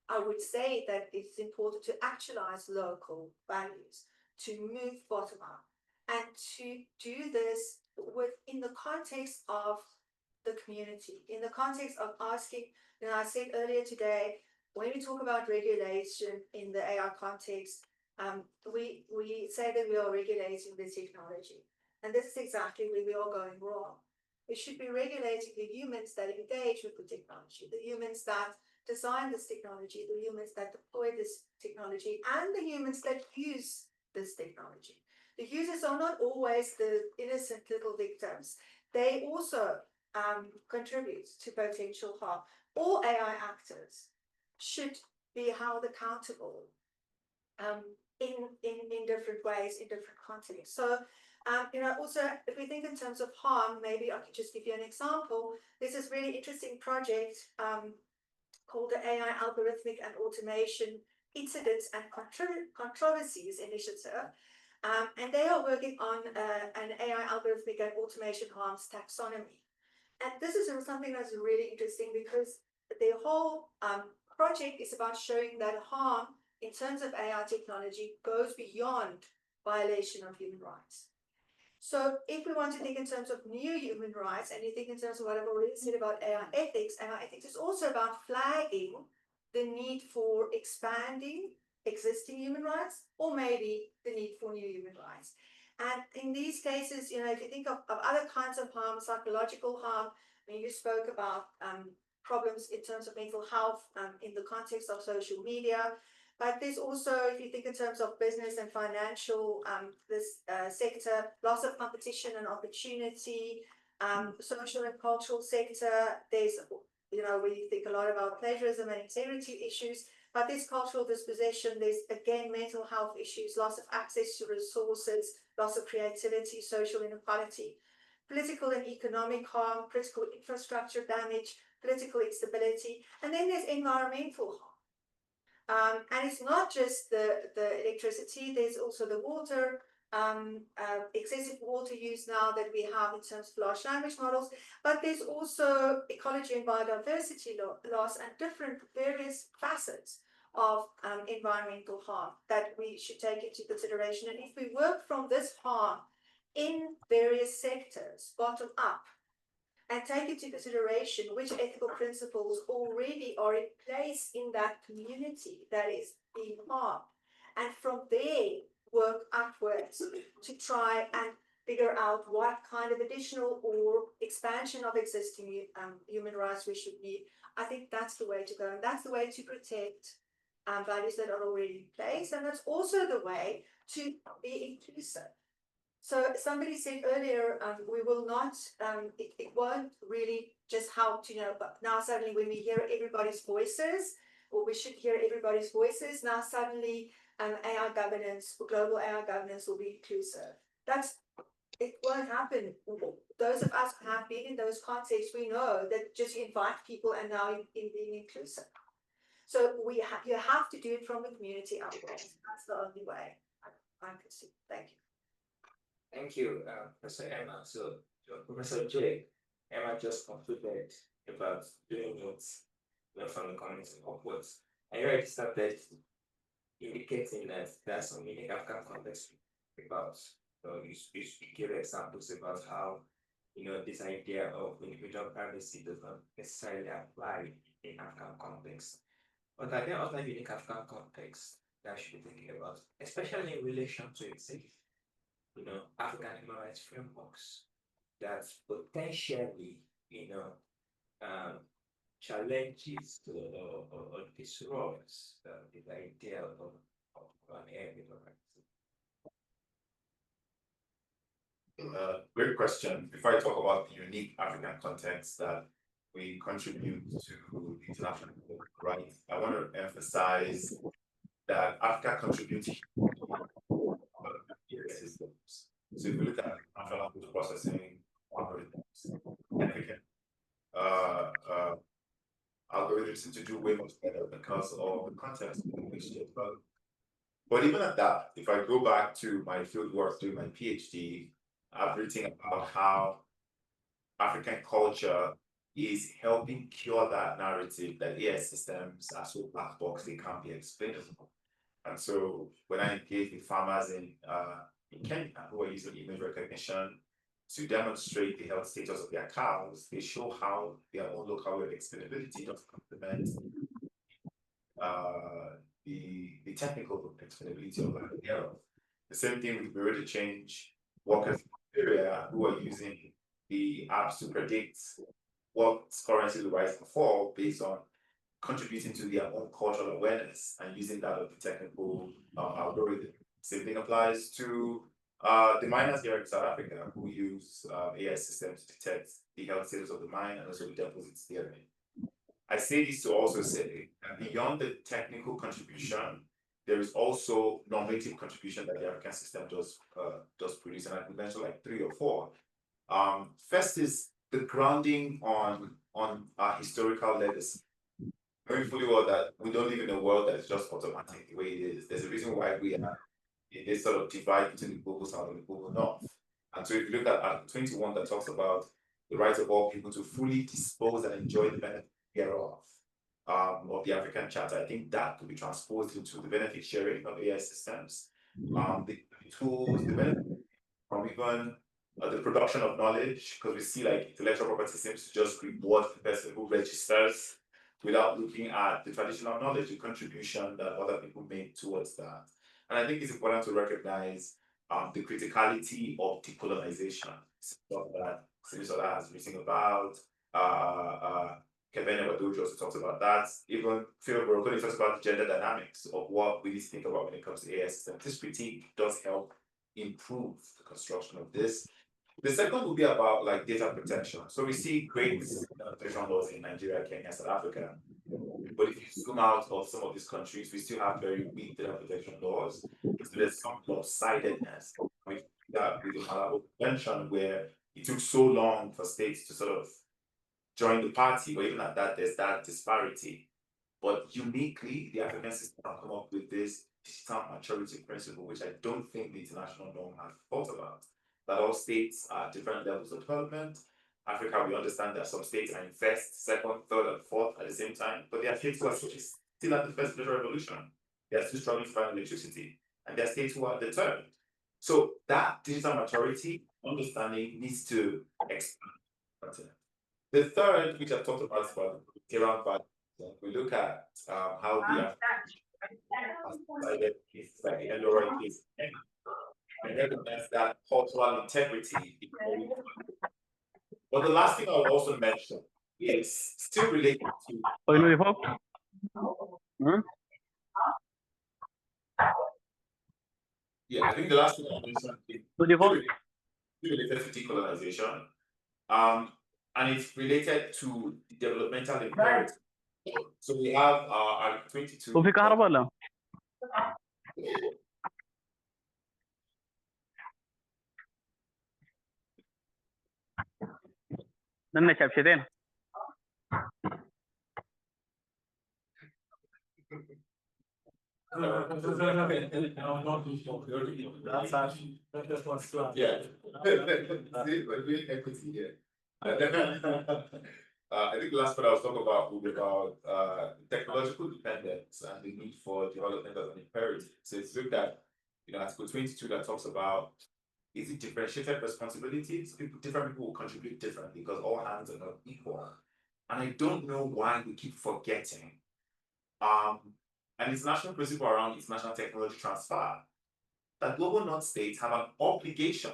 I would say that it's important to actualize local values, to move bottom up, and to do this within the context of the community, in the context of asking, I said earlier today, when we talk about regulation in the AI context, we say that we are regulating the technology. And this is exactly where we are going wrong. We should be regulating the humans that engage with the technology, the humans that design this technology, the humans that deploy this technology, and the humans that use this technology. The users are not always the innocent little victims. They also contribute to potential harm. All AI actors should be held accountable in different ways, in different contexts. So, also, if we think in terms of harm, maybe I could just give you an example. There's this really interesting project called the AI Algorithmic and Automation Incidents and Controversies Initiative. And they are working on an AI algorithmic and automation harms taxonomy. And this is something that's really interesting, because the whole project is about showing that harm in terms of AI technology goes beyond violation of human rights. So if we want to think in terms of new human rights, and you think in terms of what I've already said about AI ethics is also about flagging the need for expanding existing human rights, or maybe the need for new human rights. And in these cases, if you think of other kinds of harm, psychological harm, you spoke about problems in terms of mental health in the context of social media. But there's also, if you think in terms of business and financial, this sector, loss of competition and opportunity, social and cultural sector, there's, we think a lot about plagiarism and integrity issues, but there's cultural dispossession, there's again mental health issues, loss of access to resources, loss of creativity, social inequality, political and economic harm, critical infrastructure damage, political instability, and then there's environmental harm. And it's not just the electricity, there's also the water, excessive water use now that we have in terms of large language models, but there's also ecology and biodiversity loss and different various facets of environmental harm that we should take into consideration. And if we work from this harm in various sectors, bottom up, and take into consideration which ethical principles already are in place in that community that is being harmed, and from there work upwards to try and figure out what kind of additional or expansion of existing human rights we should need. I think that's the way to go, and that's the way to protect values that are already in place, and that's also the way to be inclusive. So somebody said earlier, we will not, it won't really just help to, but now suddenly when we hear everybody's voices, or we should hear everybody's voices, now suddenly AI governance, global AI governance will be inclusive. It won't happen. Those of us who have been in those contexts, we know that just invite people and now in being inclusive. So you have to do it from the community upwards. That's the only way I can see. Thank you. Thank you, Professor Emma. So, Professor J, Emma just concluded about doing it from the community upwards. And you already started indicating that there are some unique African contexts about, you give examples about how, this idea of individual privacy does not necessarily apply in African context. But are there other unique African contexts that I should be thinking about, especially in relation to itself? African human rights frameworks, that's potentially, challenges or destroys the idea of an area, right? Great question. Before I talk about the unique African context that we contribute to the international right, I want to emphasize that Africa contributes systems. So if we look at natural language processing algorithms, significant algorithms to do way much better because of the context in which they develop. But even at that, if I go back to my field work doing my PhD, I've written about how African culture is helping cure that narrative that AI systems are so black box they can't be explainable. And so when I engage with farmers in Kenya who are using image recognition to demonstrate the health status of their cows, they show how their own local way of explainability does complement the technical explainability of that thereof. The same thing with Bureau de Change workers in Pretoria who are using the apps to predict what's currency will rise and fall based on contributing to their own cultural awareness and using that of the technical algorithm. Same thing applies to the miners here in South Africa who use AI systems to detect the health status of the mine and also the deposits therein. I say this to also say that beyond the technical contribution, there is also normative contribution that the African system does produce, and I can mention like 3 or 4. First is the grounding on our historical legacy. Very fully well that we don't live in a world that is just automatic the way it is. There's a reason why we are in this sort of divide between the global south and the global north. And so if you look at Article 21 that talks about the right of all people to fully dispose and enjoy the benefit thereof of the African Charter, I think that could be transposed into the benefit sharing of AI systems. The tools, the benefit from even the production of knowledge, because we see like intellectual property seems to just reward the person who registers without looking at the traditional knowledge, the contribution that other people make towards that. And I think it's important to recognize the criticality of decolonization. Stuff that Simisola has written about, Kevin Ewadoji also talks about that. Even Phil Borokoni talks about the gender dynamics of what we need to think about when it comes to AI systems. This critique does help improve the construction of this. The second would be about like data protection. So we see great protection laws in Nigeria, Kenya, South Africa. But if you zoom out of some of these countries, we still have very weak data protection laws. So there's some lopsidedness with that with the Malabo Convention, where it took so long for states to sort of join the party, but even at that, there's that disparity. But uniquely, the African system have come up with this digital maturity principle, which I don't think the international norm has thought about. That all states are at different levels of development. Africa, we understand that some states are in first, second, third, and fourth at the same time, but there are states who are still at the first industrial revolution. They are still struggling to find electricity, and there are states who are at the third. So that digital maturity understanding needs to expand. The third, which I've talked about, is about Iran value. We look at how the decided cases like the Elroy case and recognize that cultural integrity. But the last thing I'll also mention is still related to. Yeah, I think the last thing I'll mention is still related to decolonization. And it's related to the developmental imperative. So we have Article 22. نن شبشتين That's actually, that's what's Yeah. See, we're doing equity here. I think the last part I was talking about would be about technological dependence and the need for development as an imperative. So it's looked at, Article 22 that talks about is it differentiated responsibilities? Different people will contribute differently because all hands are not equal. And I don't know why we keep forgetting an international principle around international technology transfer that global north states have an obligation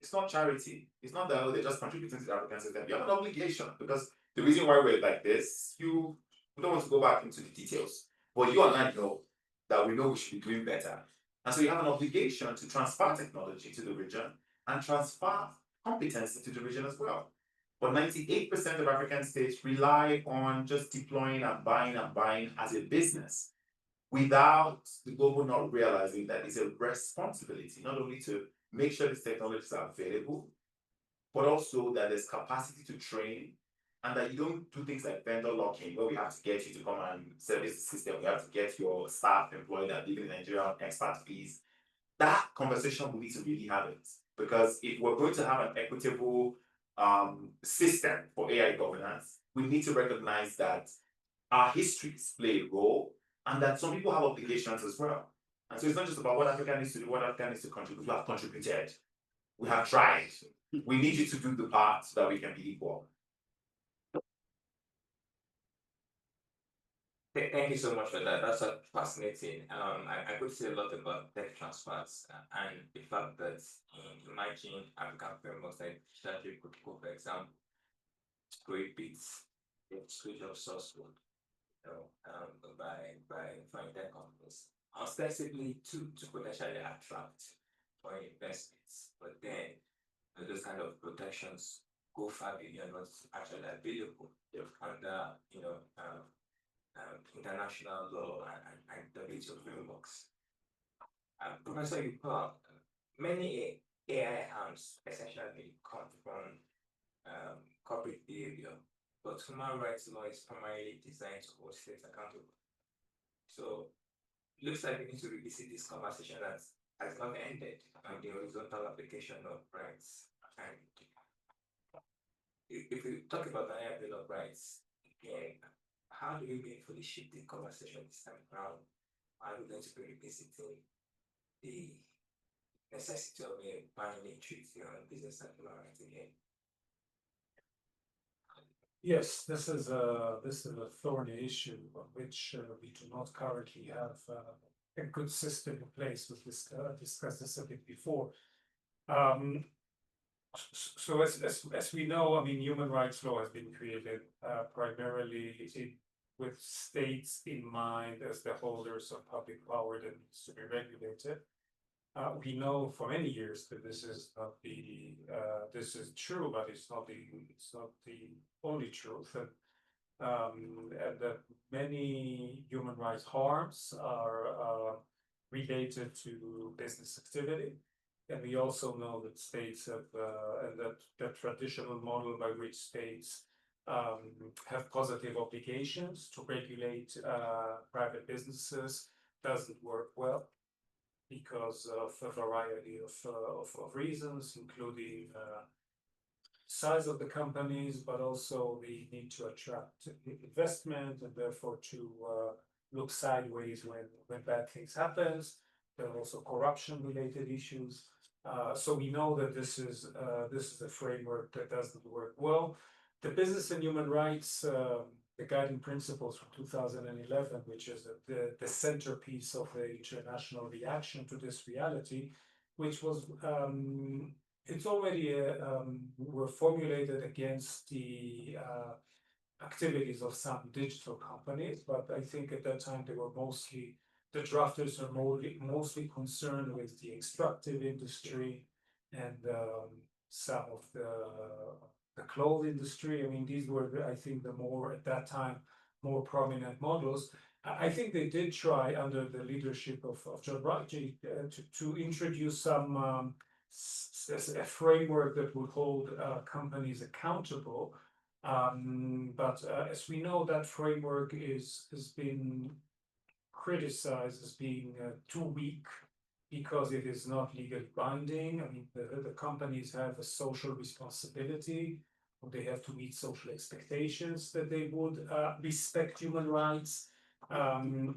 It's not charity. It's not that they're just contributing to the African system. You have an obligation because the reason why we're like this, we don't want to go back into the details, but you and I know that we know we should be doing better. And so you have an obligation to transfer technology to the region and transfer competency to the region as well. But 98% of African states rely on just deploying and buying as a business without the global not realizing that it's a responsibility not only to make sure these technologies are available, but also that there's capacity to train and that you don't do things like vendor locking where we have to get you to come and service the system, we have to get your staff employed and living in Nigeria on expert fees. That conversation we need to really have it because if we're going to have an equitable system for AI governance, we need to recognize that our histories play a role and that some people have obligations as well. And so it's not just about what Africa needs to do, what Africa needs to contribute. We have contributed. We have tried. We need you to do the part so that we can be equal. Thank you so much for that. That's fascinating. I could say a lot about tech transfers and the fact that imagine African frameworks like Strategic Protocol, for example, great bits the exclusion of source code, by foreign tech companies, ostensibly to potentially attract foreign investments, but then those kind of protections go far beyond what's actually available under international law and WTO frameworks. Professor Yupa, many AI harms essentially come from corporate behavior, but human rights law is primarily designed to hold states accountable. So it looks like we need to revisit this conversation that has not ended on the horizontal application of rights. And if we talk about the AI Bill of Rights, again, how do we meaningfully shift the conversation this time around? Are we going to be revisiting the necessity of a binding treaty on business and human rights again? Yes, this is a thorny issue on which we do not currently have a good system in place. We've discussed this a bit before. So as we know, I mean, human rights law has been created primarily with states in mind as the holders of public power that needs to be regulated. We know for many years that this is not this is true, but it's not the only truth, and that many human rights harms are related to business activity. And we also know that states have, and that traditional model by which states have positive obligations to regulate private businesses doesn't work well because of a variety of reasons, including size of the companies, but also the need to attract investment and therefore to look sideways when bad things happen. There are also corruption-related issues. So we know that this is a framework that doesn't work well. The business and human rights, the guiding principles from 2011, which is the centerpiece of the international reaction to this reality, which was it's already were formulated against the activities of some digital companies, but I think at that time they were mostly the drafters are mostly concerned with the extractive industry and some of the clothes industry. I mean, these were, I think, the more at that time more prominent models. I think they did try under the leadership of John Ruggie to introduce some a framework that would hold companies accountable. But as we know, that framework has been criticized as being too weak because it is not legally binding. I mean, the companies have a social responsibility. They have to meet social expectations that they would respect human rights. And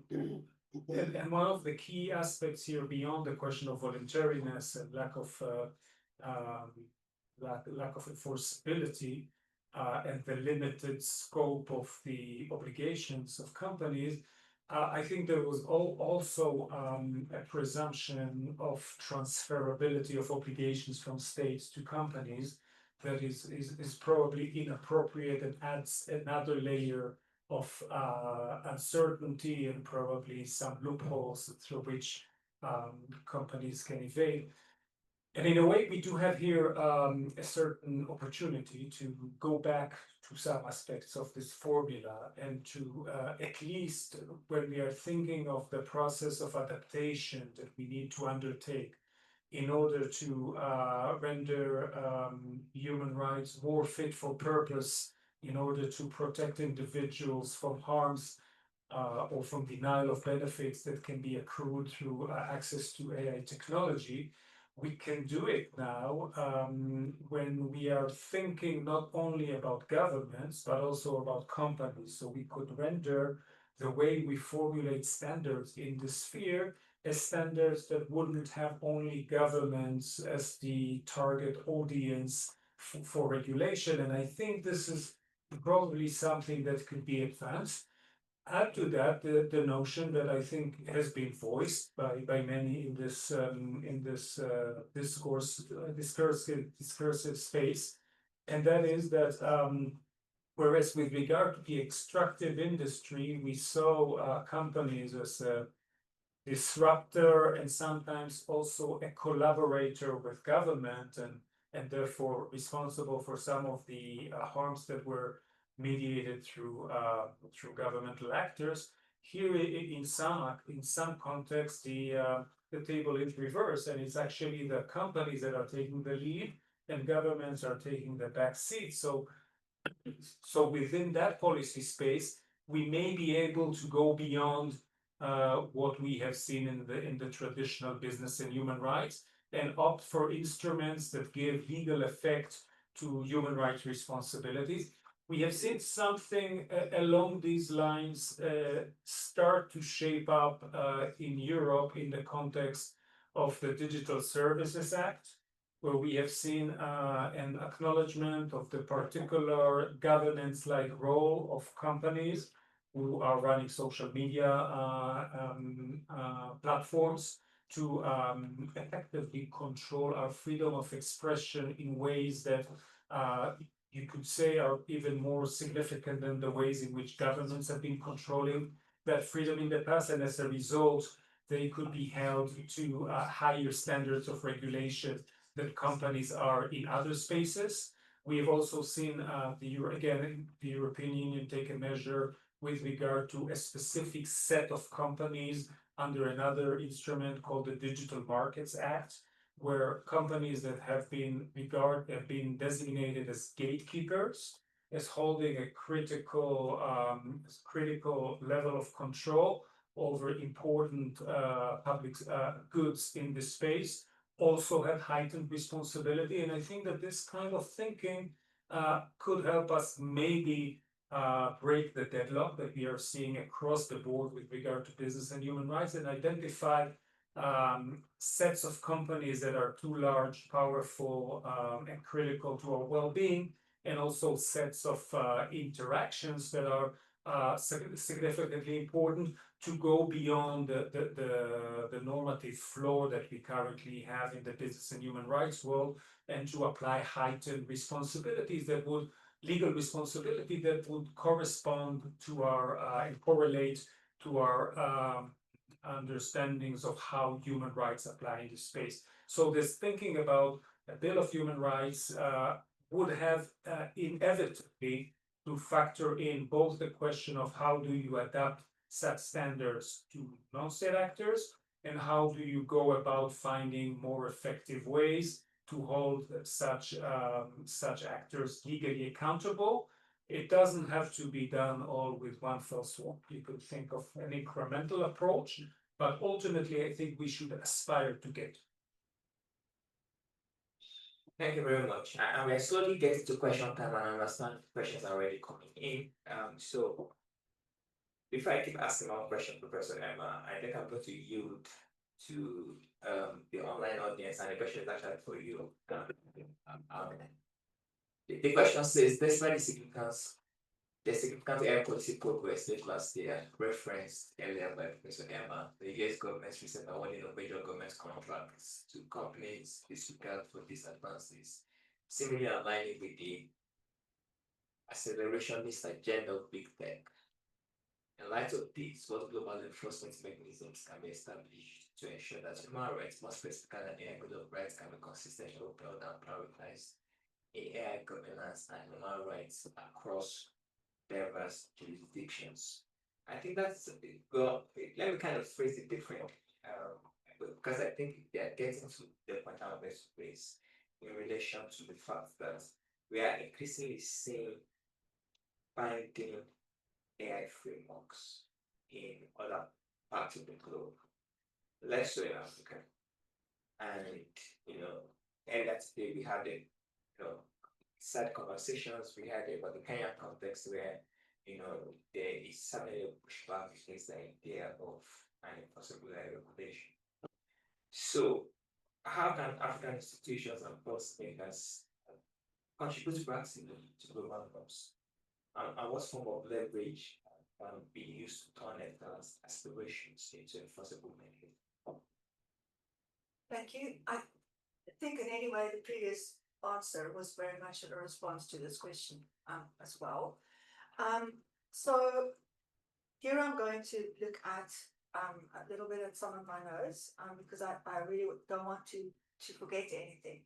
one of the key aspects here, beyond the question of voluntariness and lack of enforceability and the limited scope of the obligations of companies, I think there was also a presumption of transferability of obligations from states to companies that is probably inappropriate and adds another layer of uncertainty and probably some loopholes through which companies can evade. And in a way, we do have here a certain opportunity to go back to some aspects of this formula and to at least when we are thinking of the process of adaptation that we need to undertake in order to render human rights more fit for purpose, in order to protect individuals from harms or from denial of benefits that can be accrued through access to AI technology. We can do it now when we are thinking not only about governments, but also about companies. So we could render the way we formulate standards in the sphere as standards that wouldn't have only governments as the target audience for regulation. And I think this is probably something that could be advanced. Add to that the notion that I think has been voiced by many in this discursive space, and that is that whereas with regard to the extractive industry, we saw companies as a disruptor and sometimes also a collaborator with government and therefore responsible for some of the harms that were mediated through governmental actors. Here, in some contexts, the table is reversed, and it's actually the companies that are taking the lead, and governments are taking the back seat. So within that policy space, we may be able to go beyond what we have seen in the traditional business and human rights, and opt for instruments that give legal effect to human rights responsibilities. We have seen something along these lines start to shape up in Europe in the context of the Digital Services Act, where we have seen an acknowledgement of the particular governance-like role of companies who are running social media platforms to effectively control our freedom of expression in ways that you could say are even more significant than the ways in which governments have been controlling that freedom in the past. And as a result, they could be held to higher standards of regulation that companies are in other spaces. We have also seen the European Union take a measure with regard to a specific set of companies under another instrument called the Digital Markets Act, where companies that have been designated as gatekeepers, as holding a critical level of control over important public goods in this space, also have heightened responsibility. And I think that this kind of thinking could help us maybe break the deadlock that we are seeing across the board with regard to business and human rights, and identify sets of companies that are too large, powerful, and critical to our well-being, and also sets of interactions that are significantly important to go beyond the normative floor that we currently have in the business and human rights world, and to apply heightened responsibilities that would legal responsibility that would correspond to our and correlate to our understandings of how human rights apply in this space. So this thinking about a Bill of Human Rights would have inevitably to factor in both the question of how do you adapt such standards to non-state actors, and how do you go about finding more effective ways to hold such actors legally accountable. It doesn't have to be done all with one fell swoop. You could think of an incremental approach, but ultimately, I think we should aspire to get. Thank you very much. And we are slowly getting to question time, and I understand questions are already coming in. So before I keep asking my question, Professor Emma, I think I'm going to yield to the online audience, and the question is actually for you. The question says, despite the significance the significant air policy progress made last year, referenced earlier by Professor Emma, the US government's recent awarding of major government contracts to companies is regard for these advances, seemingly aligning with the accelerationist agenda of big tech. In light of this, what global enforcement mechanisms can be established to ensure that human rights, more specifically the AI Code of Rights, can be consistently upheld and prioritized in AI governance and human rights across diverse jurisdictions? I think that's well. Let me kind of phrase it differently, because I think they are getting to the point I want to raise in relation to the fact that we are increasingly seeing binding AI frameworks in other parts of the globe, less so in Africa. And earlier today we had sad conversations we had about the Kenyan context where there is certainly a pushback against the idea of an impossible regulation. So how can African institutions and policymakers contribute practically to global norms? And what form of leverage can be used to turn Africa's aspirations into enforceable mechanisms? Thank you. I think in any way the previous answer was very much a response to this question as well. So here I'm going to look at a little bit at some of my notes because I really don't want to forget anything.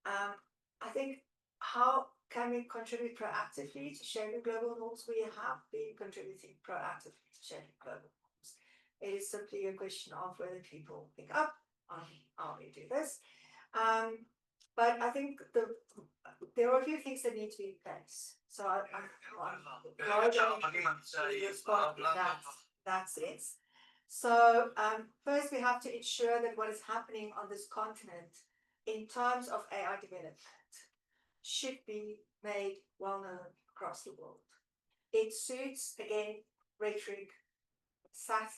I think how can we contribute proactively to shaping global norms? We have been contributing proactively to shaping global norms. It is simply a question of whether people pick up on how we do this. But I think there are a few things that need to be in place. So I'm respond in that sense. So first we have to ensure that what is happening on this continent in terms of AI development should be made well known across the world. It suits, again, rhetoric, sat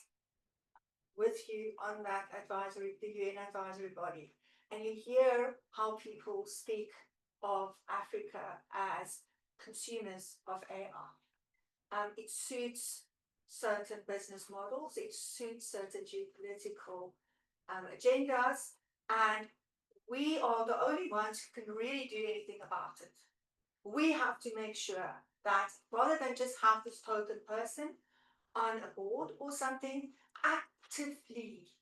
with you on that advisory, the UN advisory body, and you hear how people speak of Africa as consumers of AI. It suits certain business models, it suits certain geopolitical agendas, and we are the only ones who can really do anything about it. We have to make sure that rather than just have this token person on a board or something, actively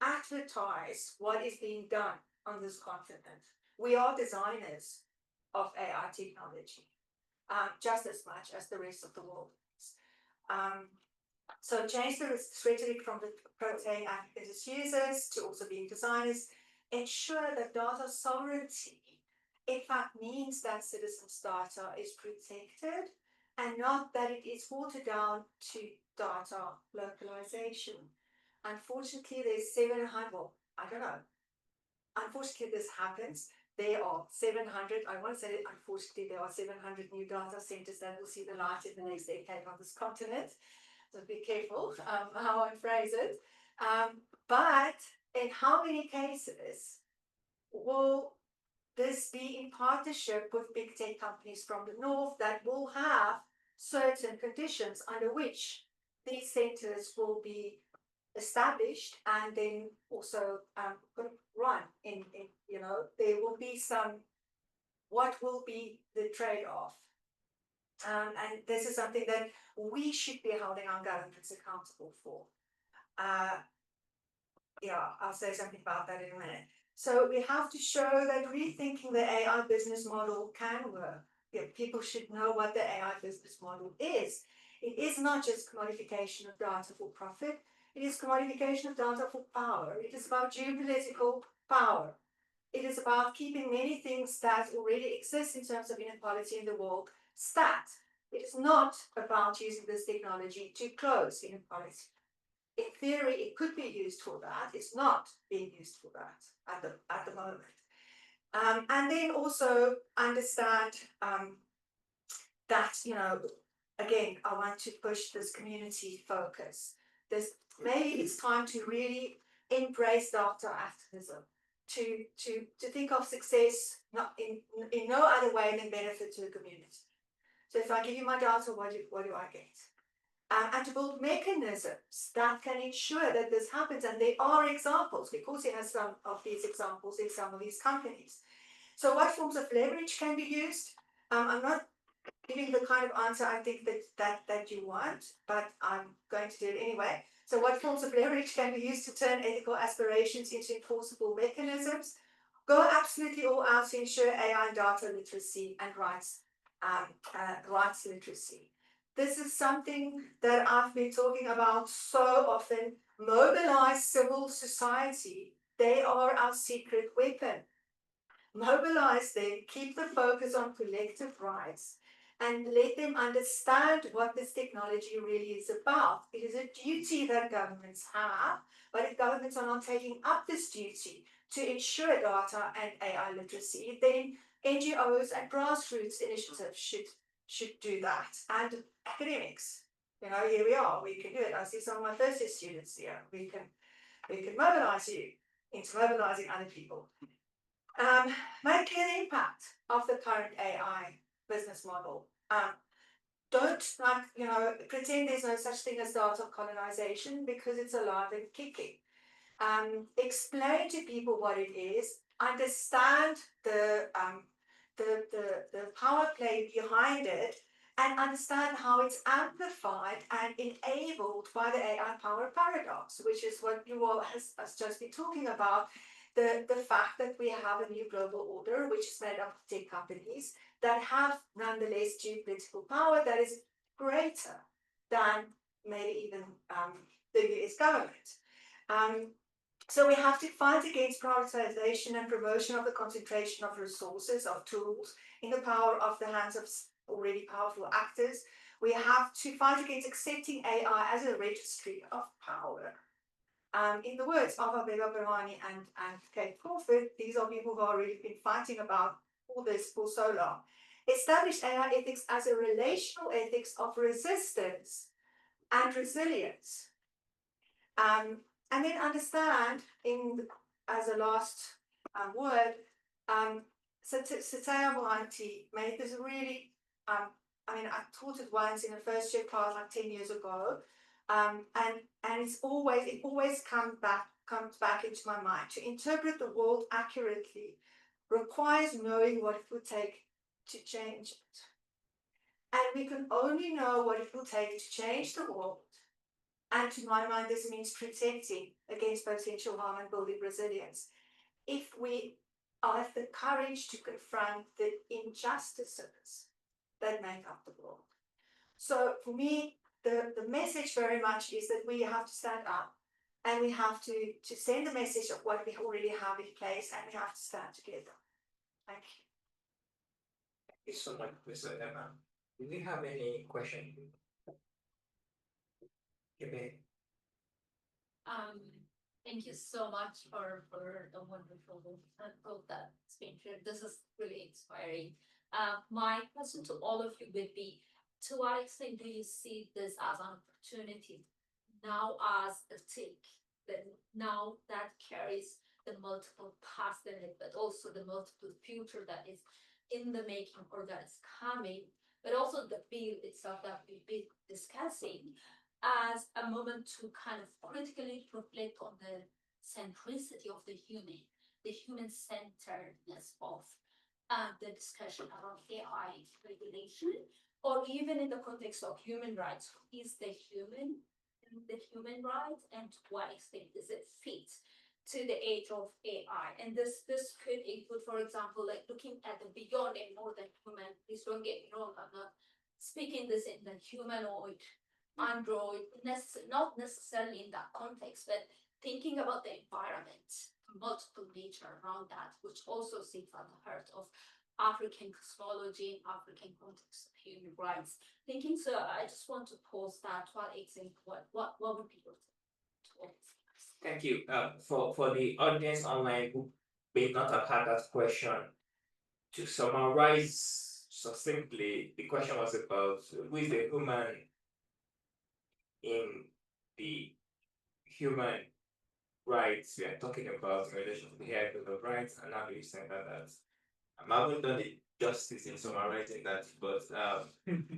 advertise what is being done on this continent. We are designers of AI technology, just as much as the rest of the world is. So change the rhetoric from the portraying Africans as users to also being designers. Ensure that data sovereignty, in fact, means that citizens' data is protected and not that it is watered down to data localization. Unfortunately, there's 700, well, I don't know. Unfortunately, this happens. There are 700, I want to say, unfortunately, there are 700 new data centers that will see the light in the next decade on this continent. So be careful how I phrase it. But in how many cases will this be in partnership with big tech companies from the north that will have certain conditions under which these centers will be established and then also run in there will be some, what will be the trade-off? And this is something that we should be holding our governments accountable for. I'll say something about that in a minute. So we have to show that rethinking the AI business model can work. People should know what the AI business model is. It is not just commodification of data for profit. It is commodification of data for power. It is about geopolitical power. It is about keeping many things that already exist in terms of inequality in the world stat. It is not about using this technology to close inequality. In theory, it could be used for that. It's not being used for that at the moment. And then also understand that, again, I want to push this community focus. Maybe it's time to really embrace data activism, to think of success not in no other way than benefit to the community. So if I give you my data, what do I get? And to build mechanisms that can ensure that this happens. And there are examples, because it has some of these examples in some of these companies. So what forms of leverage can be used? I'm not giving the kind of answer I think that you want, but I'm going to do it anyway. So what forms of leverage can be used to turn ethical aspirations into enforceable mechanisms? Go absolutely all out to ensure AI and data literacy and rights literacy. This is something that I've been talking about so often. Mobilize civil society. They are our secret weapon. Mobilize them, keep the focus on collective rights, and let them understand what this technology really is about. It is a duty that governments have, but if governments are not taking up this duty to ensure data and AI literacy, then NGOs and grassroots initiatives should do that. And academics, here we are, we can do it. I see some of my first year students here. We can mobilize you into mobilizing other people. Make clear the impact of the current AI business model. Don't pretend there's no such thing as data colonization, because it's alive and kicking. Explain to people what it is. Understand the power play behind it, and understand how it's amplified and enabled by the AI power paradox, which is what you all has just been talking about. The fact that we have a new global order, which is made up of tech companies that have nonetheless geopolitical power that is greater than maybe even the US government. So we have to fight against prioritization and promotion of the concentration of resources, of tools, in the power of the hands of already powerful actors. We have to fight against accepting AI as a registry of power. In the words of Abeba Barani and Kate Crawford, these are people who have really been fighting about all this for so long. Establish AI ethics as a relational ethics of resistance and resilience. And then understand, as a last word, Satya Mohanty made this really, I taught it once in a first year class like 10 years ago. And it always comes back into my mind. To interpret the world accurately requires knowing what it would take to change it. And we can only know what it will take to change the world. And to my mind, this means protecting against potential harm and building resilience. If we have the courage to confront the injustices that make up the world. So for me, the message very much is that we have to stand up, and we have to send the message of what we already have in place, and we have to stand together. Thank you. Thank you so much, Mr. Emma. Do we have any questions? Okay. Thank you so much for the wonderful talk that's been shared. This is really inspiring. My question to all of you would be, to what extent do you see this as an opportunity now as a tech that now that carries the multiple past in it, but also the multiple future that is in the making or that is coming, but also the bill itself that we've been discussing, as a moment to kind of critically reflect on the centricity of the human centeredness of the discussion around AI regulation, or even in the context of human rights. Who is the human in the human rights, and to what extent does it fit to the age of AI? And this could include, for example, like looking at the beyond and more than human. Please don't get me wrong, I'm not speaking this in the humanoid android, not necessarily in that context, but thinking about the environment, multiple nature around that, which also sits at the heart of African cosmology, African context of human rights. Thinking so, I just want to pose that. What would be your thoughts? Thank you. For the audience online who may not have had that question, to summarize succinctly, the question was about who is the human in the human rights we are talking about in relation to the Bill of Rights, and how do you center that? I haven't done the justice in summarizing that, but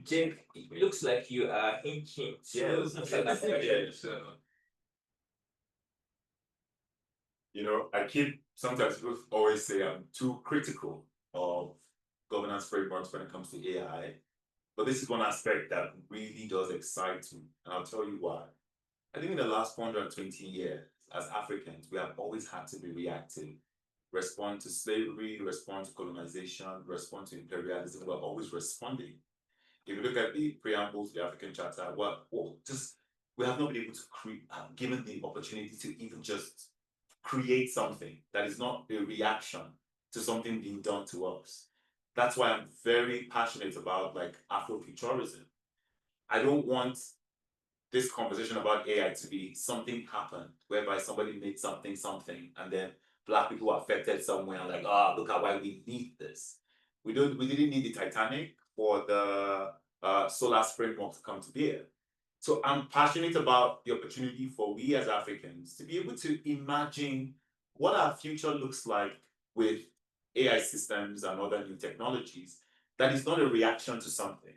Jake, it looks like you are hinting to Yes. that question, so. Sometimes people always say I'm too critical of governance frameworks when it comes to AI. But this is one aspect that really does excite me, and I'll tell you why. I think in the last 120 years, as Africans, we have always had to be reactive, respond to slavery, respond to colonization, respond to imperialism. We're always responding. If you look at the preamble to the African Charter, we have not been able to create, given the opportunity to even just create something that is not a reaction to something being done to us. That's why I'm very passionate about like Afrofuturism. I don't want this conversation about AI to be something happened whereby somebody made something, and then Black people were affected somewhere, like, look at why we need this. We didn't need the Titanic for the solar framework to come to bear. So I'm passionate about the opportunity for we as Africans to be able to imagine what our future looks like with AI systems and other new technologies that is not a reaction to something.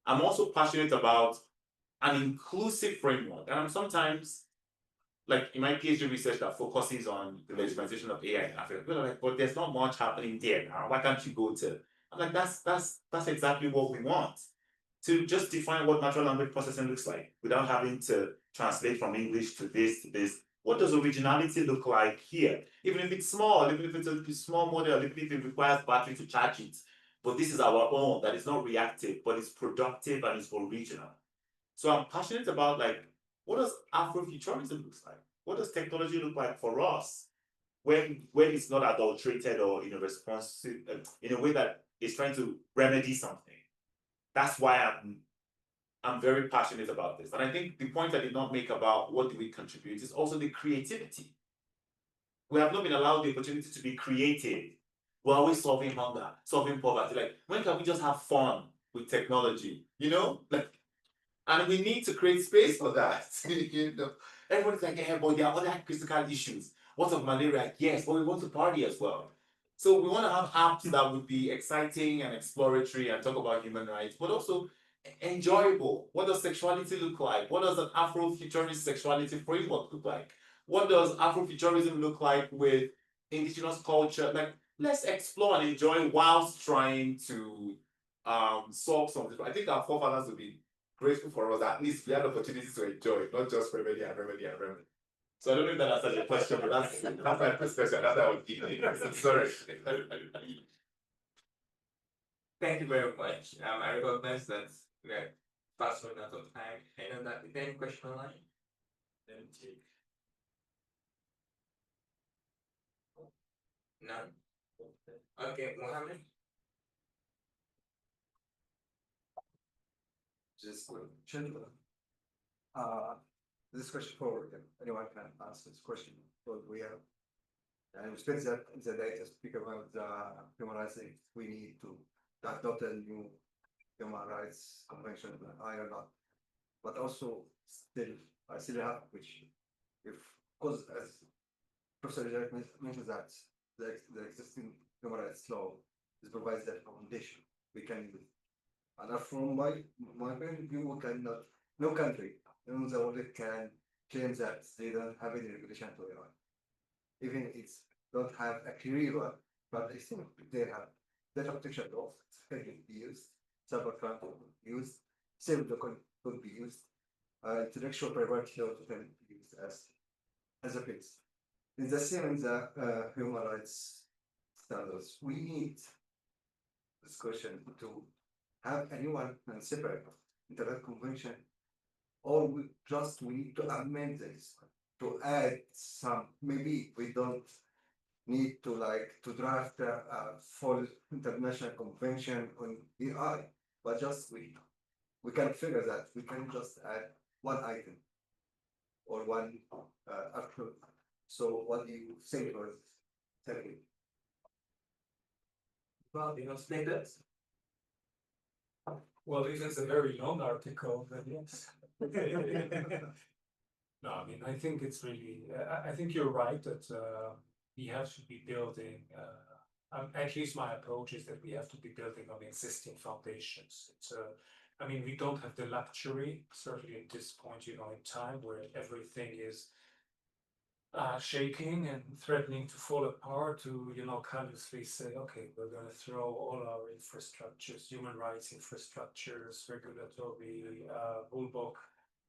I'm also passionate about an inclusive framework. And I'm sometimes, like in my PhD research that focuses on the legitimization of AI in Africa, people are like, but there's not much happening there now. Why can't you go to? I'm like, that's exactly what we want. To just define what natural language processing looks like without having to translate from English to this. What does originality look like here? Even if it's small, even if it's a small model, even if it requires battery to charge it. But this is our own, that is not reactive, but it's productive and it's original. So I'm passionate about like, what does Afrofuturism look like? What does technology look like for us? When it's not adulterated or in a responsive, in a way that is trying to remedy something. That's why I'm very passionate about this. And I think the point I did not make about what do we contribute is also the creativity. We have not been allowed the opportunity to be creative. We're always solving hunger, solving poverty. Like, when can we just have fun with technology? Like, and we need to create space for that. Everyone's like, yeah, but there are other critical issues. What of malaria? Yes, but we want to party as well. So we want to have apps that would be exciting and exploratory and talk about human rights, but also enjoyable. What does sexuality look like? What does an Afrofuturist sexuality framework look like? What does Afrofuturism look like with indigenous culture? Like, let's explore and enjoy whilst trying to solve something. I think our forefathers would be grateful for us. At least we had opportunities to enjoy, not just remedy and remedy and remedy. So I don't know if that answers your question, but that's my first question. That's what I would give you. Sorry. Thank you very much. I recognize that we're fast running out of time. I know that. Is there any question online? Let me check. None. Okay, Mohammed. Just gentlemen. This question for anyone can answer this question. But we have, and we spent the data speak about the human rights things. We need to adopt a new human rights convention. I or not, but also I still have a question. If because as Professor Jack mentioned that the existing human rights law provides that foundation we can use. And from my point of view, we cannot, no country in the world can claim that they don't have any regulation to Iran. Even it's don't have a clear one, but I think they have data protection laws can be used, cybercrime could be used, civil law could be used, intellectual property law can be used as a base. It's the same in the human rights standards. We need discussion to have anyone separate internet convention, or we need to amend this to add some. Maybe we don't need to to draft a full international convention on AI, but just we can figure that we can just add one item or one article. So what do you think for tell me? Well, you know, that. Well, if it's a very long article, then yes. No, I mean, I think it's really, I think you're right that we have to be building at least my approach is that we have to be building on existing foundations. I mean, we don't have the luxury, certainly at this point, in time where everything is shaking and threatening to fall apart, to callously say, okay, we're going to throw all our infrastructures, human rights infrastructures, regulatory bulwark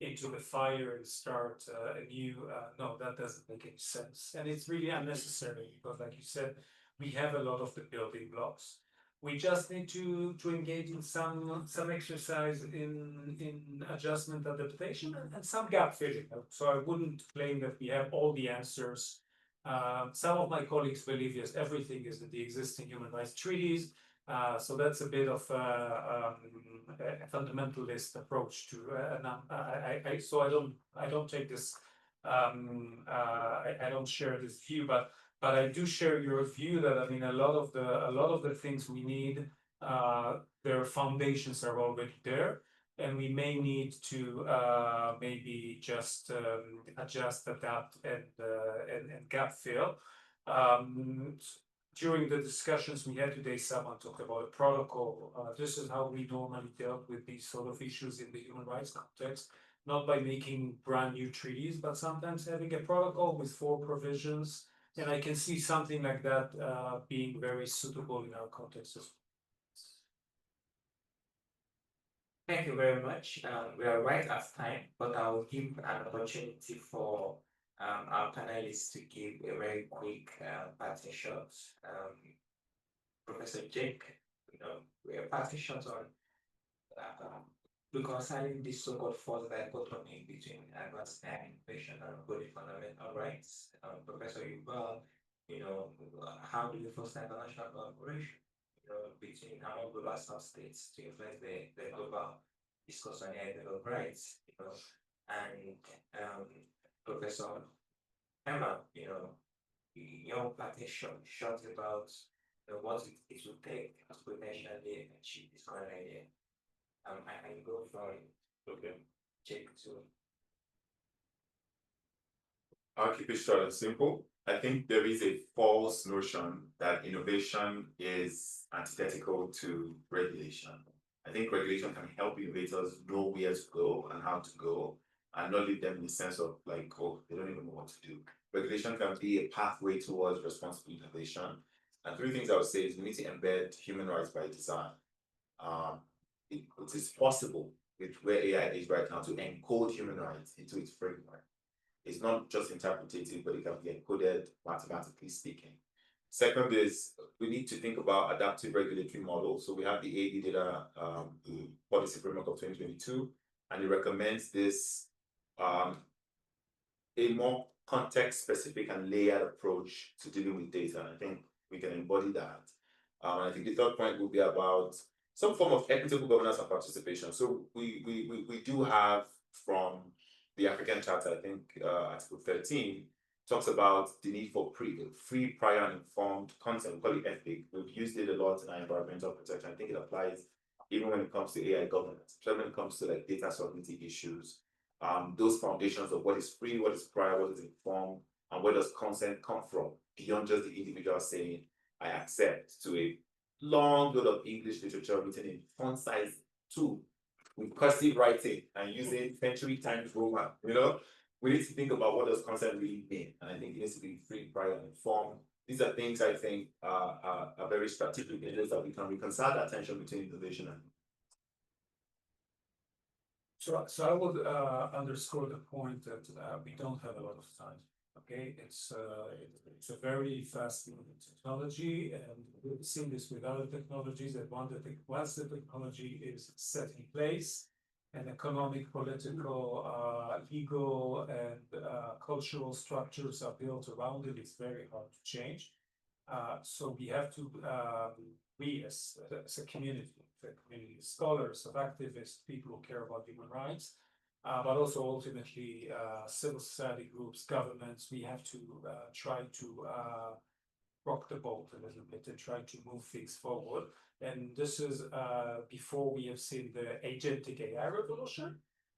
into the fire and start a new. No, that doesn't make any sense, and it's really unnecessary because, like you said, we have a lot of the building blocks. We just need to engage in some exercise in adjustment, adaptation, and some gap filling. So I wouldn't claim that we have all the answers. Some of my colleagues believe yes, everything is in the existing human rights treaties. So that's a bit of a fundamentalist approach to. So I don't take this. I don't share this view, but I do share your view that I mean a lot of the things we need, their foundations are already there, and we may need to maybe just adjust, adapt, and gap fill. During the discussions we had today, someone talked about a protocol. This is how we normally dealt with these sort of issues in the human rights context, not by making brand new treaties, but sometimes having a protocol with 4 provisions. And I can see something like that being very suitable in our context as well. Thank you very much. We are right at time, but I will give an opportunity for our panelists to give a very quick parting shot. Professor Jake, we are parting shot on reconciling this so-called false dichotomy between advanced AI innovation and good fundamental rights. Professor Yuval, how do you foster international collaboration, between our global sub-states to influence the global discourse on AI development rights, and Professor Emma, your party short about what it would take to potentially achieve this kind of idea. I can go for check to. I'll keep it short and simple. I think there is a false notion that innovation is antithetical to regulation. I think regulation can help innovators know where to go and how to go, and not leave them in the sense of like, oh, they don't even know what to do. Regulation can be a pathway towards responsible innovation. And 3 things I would say is we need to embed human rights by design. It is possible with where AI is right now to encode human rights into its framework. It's not just interpretative, but it can be encoded mathematically speaking. Second is we need to think about adaptive regulatory models. So we have the AD data policy framework of 2022, and it recommends this a more context-specific and layered approach to dealing with data. And I think we can embody that. And I think the third point will be about some form of equitable governance and participation. So we do have from the African Charter, I think Article 13, talks about the need for free, prior, and informed consent. We call it ethic. We've used it a lot in our environmental protection. I think it applies even when it comes to AI governance, especially when it comes to like data sovereignty issues. Those foundations of what is free, what is prior, what is informed, and where does consent come from, beyond just the individual saying, I accept, to a long load of English literature written in font size 2, with cursive writing and using century times Roman. We need to think about what does consent really mean, and I think it needs to be free, prior, and informed. These are things I think are very strategic areas that we can reconcile that tension between innovation and. So I would underscore the point that we don't have a lot of time. Okay, it's a very fast-moving technology, and we've seen this with other technologies. That once the technology is set in place, and economic, political, legal, and cultural structures are built around it, it's very hard to change. So we have to, we as a community, scholars, of activists, people who care about human rights, but also ultimately civil society groups, governments, we have to try to rock the boat a little bit and try to move things forward. And this is before we have seen the agentic AI revolution,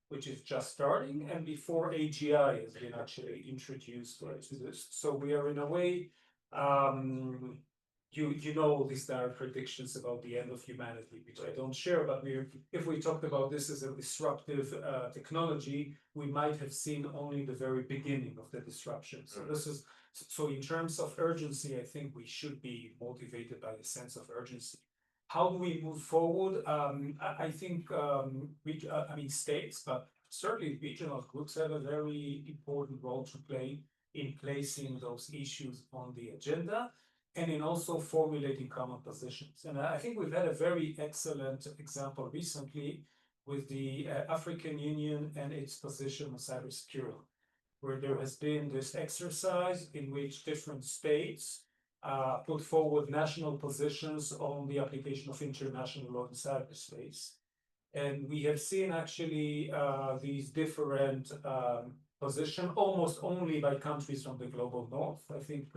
which is just starting, and before AGI has been actually introduced to this. So we are in a way you know these dire predictions about the end of humanity, which I don't share, but if we talked about this as a disruptive technology, we might have seen only the very beginning of the disruption. So so in terms of urgency, I think we should be motivated by a sense of urgency. How do we move forward? I think I mean states, but certainly regional groups have a very important role to play in placing those issues on the agenda and in also formulating common positions. And I think we've had a very excellent example recently with the African Union and its position on cybersecurity, where there has been this exercise in which different states put forward national positions on the application of international law in cyberspace. And we have seen actually these different positions almost only by countries from the global north. I think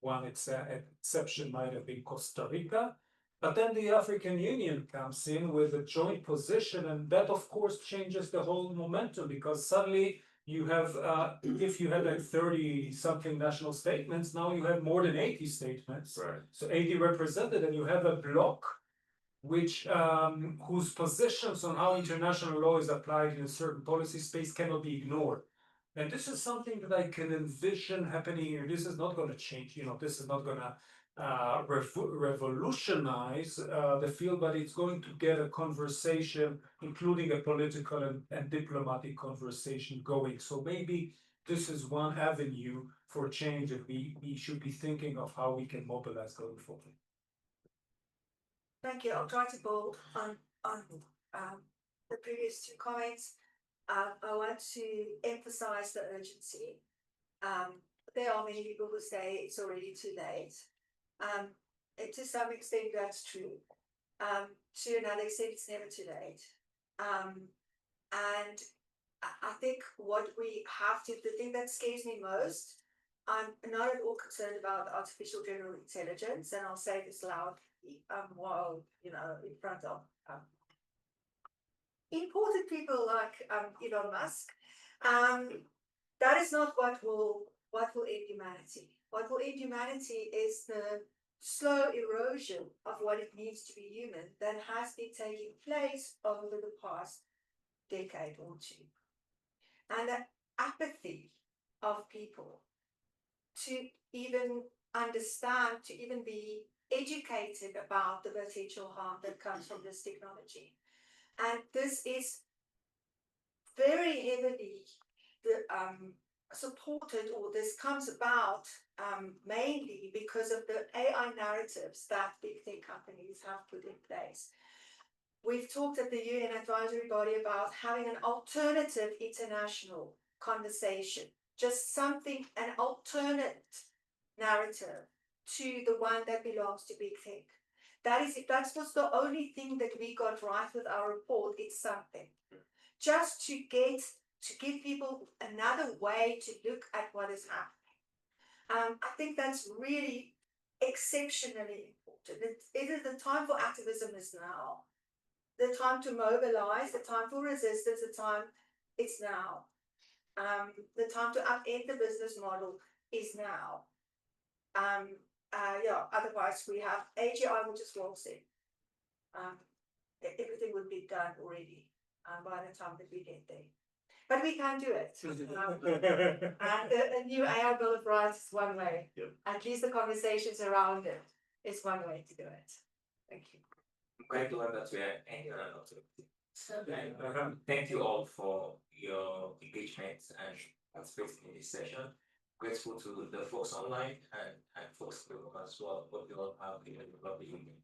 one exception might have been Costa Rica. But then the African Union comes in with a joint position, and that of course changes the whole momentum, because suddenly you have, if you had like 30 something national statements, now you have more than 80 statements. Right. So 80 represented, and you have a bloc which whose positions on how international law is applied in a certain policy space cannot be ignored. And this is something that I can envision happening here. This is not going to change, this is not going to revolutionize the field, but it's going to get a conversation, including a political and diplomatic conversation going. So maybe this is one avenue for change, and we should be thinking of how we can mobilize going forward. Thank you. I'll try to build on the previous two comments. I want to emphasize the urgency. There are many people who say it's already too late. And to some extent, that's true. To another extent, it's never too late. And I think what we have to, the thing that scares me most, I'm not at all concerned about artificial general intelligence, and I'll say this loudly while in front of important people like Elon Musk. That is not what will end humanity. What will end humanity is the slow erosion of what it means to be human that has been taking place over the past decade or two. And the apathy of people to even understand, to even be educated about the potential harm that comes from this technology. And this is very heavily supported, or this comes about mainly because of the AI narratives that big tech companies have put in place. We've talked at the UN advisory body about having an alternative international conversation, just something, an alternate narrative to the one that belongs to big tech. That was the only thing that we got right with our report. It's something. Just to give people another way to look at what is happening. I think that's really exceptionally important. It is the time for activism is now. The time to mobilize, the time for resistance, the time it's now. The time to upend the business model is now. Otherwise we have AGI, which is well said. Everything would be done already by the time that we get there. But we can do it. And a new AI Bill of Rights is one way. Yep. At least the conversations around it is one way to do it. Thank you. I'm quite glad that we are ending on a note of it. Thank you all for your engagement and participating in this session. Grateful to the folks online and folks as well. Hope you all have a lovely evening.